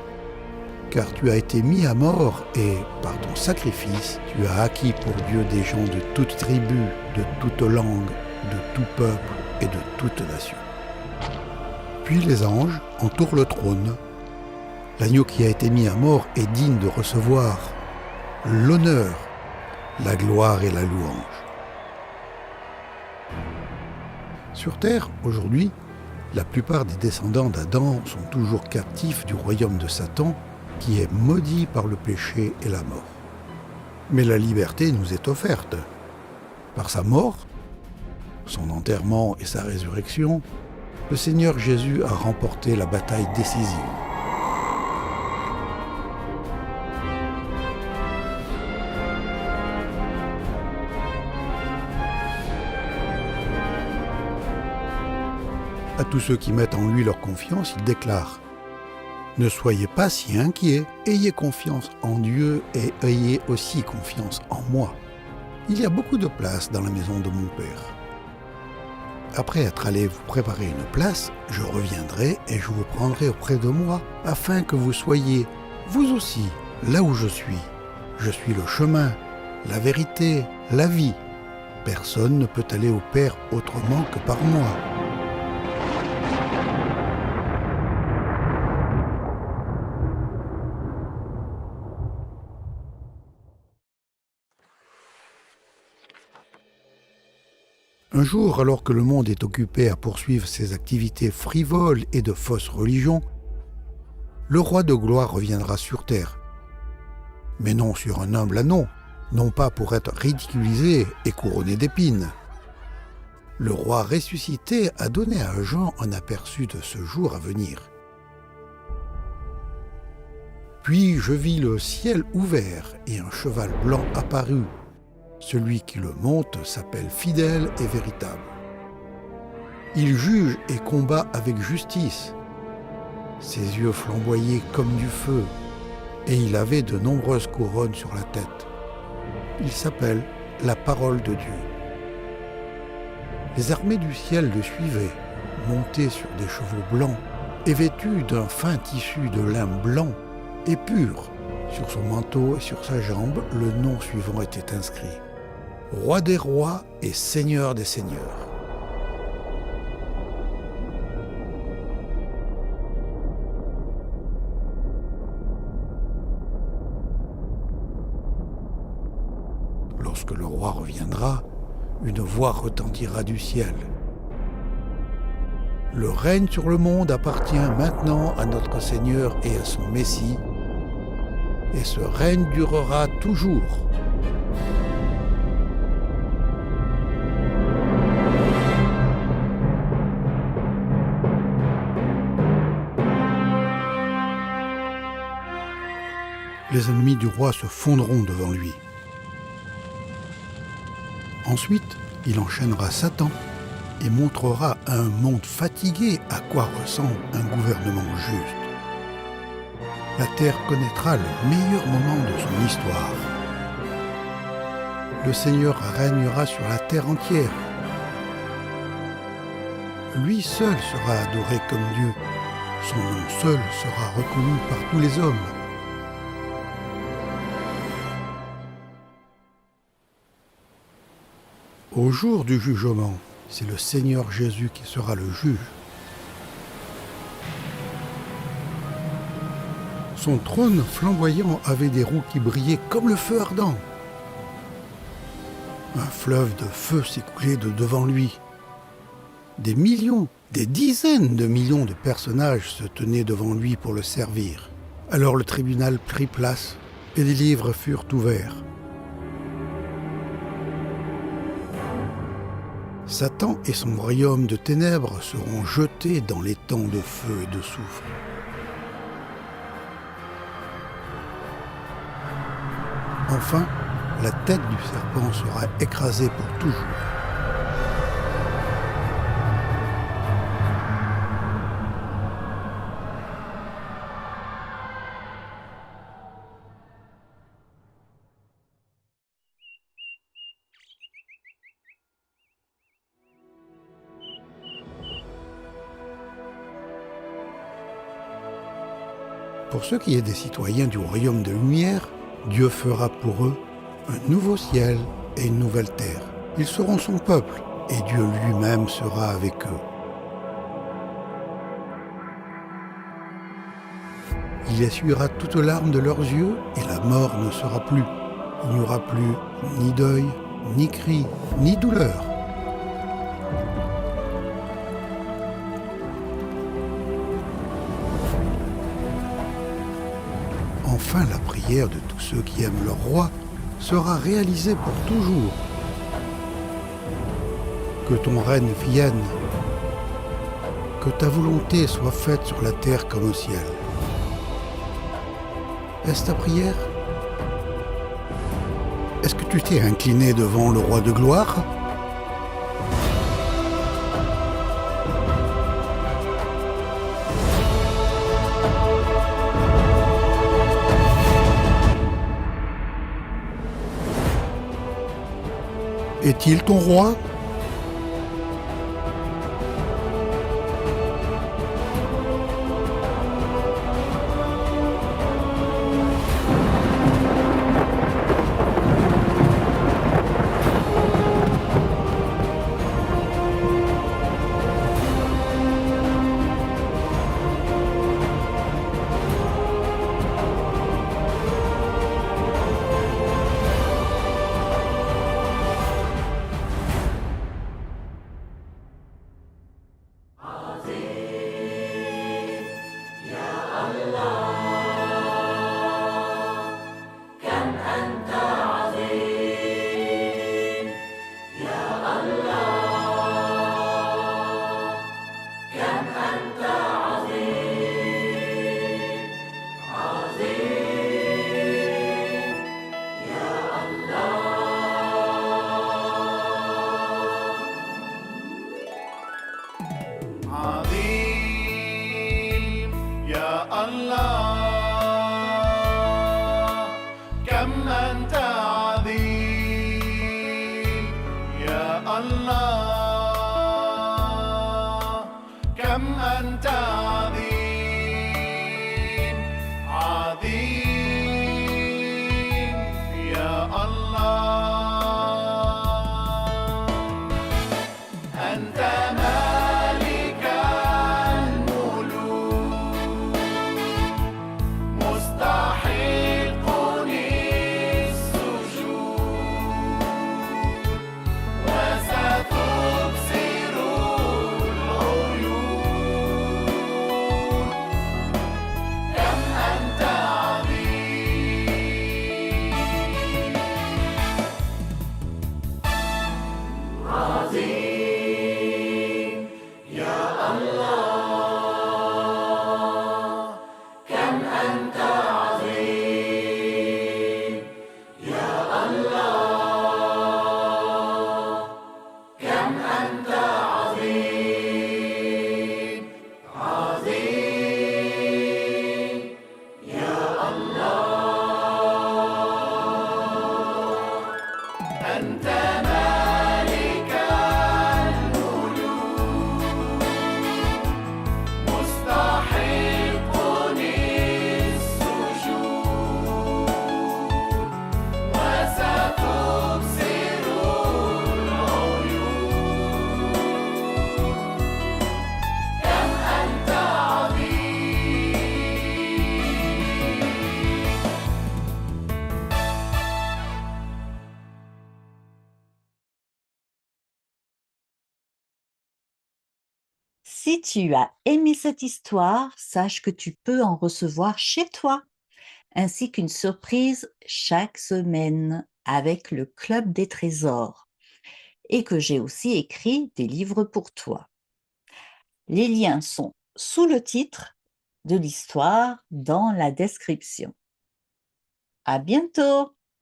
car tu as été mis à mort et, par ton sacrifice, tu as acquis pour Dieu des gens de toute tribu, de toute langue, de tout peuple et de toute nation. Puis les anges entourent le trône. L'agneau qui a été mis à mort est digne de recevoir l'honneur, la gloire et la louange. Sur terre, aujourd'hui, la plupart des descendants d'Adam sont toujours captifs du royaume de Satan, qui est maudit par le péché et la mort. Mais la liberté nous est offerte. Par sa mort, son enterrement et sa résurrection, le Seigneur Jésus a remporté la bataille décisive. À tous ceux qui mettent en lui leur confiance, il déclare « Ne soyez pas si inquiets, ayez confiance en Dieu et ayez aussi confiance en moi. Il y a beaucoup de place dans la maison de mon Père. Après être allé vous préparer une place, je reviendrai et je vous prendrai auprès de moi, afin que vous soyez, vous aussi, là où je suis. Je suis le chemin, la vérité, la vie. Personne ne peut aller au Père autrement que par moi. » Un jour, alors que le monde est occupé à poursuivre ses activités frivoles et de fausses religions, le roi de gloire reviendra sur terre. Mais non sur un humble ânon, non pas pour être ridiculisé et couronné d'épines. Le roi ressuscité a donné à Jean un aperçu de ce jour à venir. Puis je vis le ciel ouvert et un cheval blanc apparut. Celui qui le monte s'appelle fidèle et véritable. Il juge et combat avec justice. Ses yeux flamboyaient comme du feu, et il avait de nombreuses couronnes sur la tête. Il s'appelle la parole de Dieu. Les armées du ciel le suivaient, montés sur des chevaux blancs et vêtus d'un fin tissu de lin blanc et pur. Sur son manteau et sur sa jambe, le nom suivant était inscrit. Roi des rois et Seigneur des seigneurs. Lorsque le roi reviendra, une voix retentira du ciel. Le règne sur le monde appartient maintenant à notre Seigneur et à son Messie, et ce règne durera toujours. Les ennemis du roi se fondront devant lui. Ensuite, il enchaînera Satan et montrera à un monde fatigué à quoi ressemble un gouvernement juste. La terre connaîtra le meilleur moment de son histoire. Le Seigneur régnera sur la terre entière. Lui seul sera adoré comme Dieu. Son nom seul sera reconnu par tous les hommes. Au jour du jugement, c'est le Seigneur Jésus qui sera le juge. Son trône flamboyant avait des roues qui brillaient comme le feu ardent. Un fleuve de feu s'écoulait de devant lui. Des millions, des dizaines de millions de personnages se tenaient devant lui pour le servir. Alors le tribunal prit place et les livres furent ouverts. Satan et son royaume de ténèbres seront jetés dans les temps de feu et de soufre. Enfin, la tête du serpent sera écrasée pour toujours. Pour ceux qui est des citoyens du royaume de lumière, Dieu fera pour eux un nouveau ciel et une nouvelle terre. Ils seront son peuple et Dieu lui-même sera avec eux. Il essuiera toutes larmes de leurs yeux et la mort ne sera plus. Il n'y aura plus ni deuil, ni cri, ni douleur. Enfin, la prière de tous ceux qui aiment leur roi sera réalisée pour toujours. Que ton règne vienne, que ta volonté soit faite sur la terre comme au ciel. Est-ce ta prière? Est-ce que tu t'es incliné devant le roi de gloire? Est-il ton roi? Si tu as aimé cette histoire, sache que tu peux en recevoir chez toi, ainsi qu'une surprise chaque semaine avec le Club des Trésors, et que j'ai aussi écrit des livres pour toi. Les liens sont sous le titre de l'histoire dans la description. À bientôt!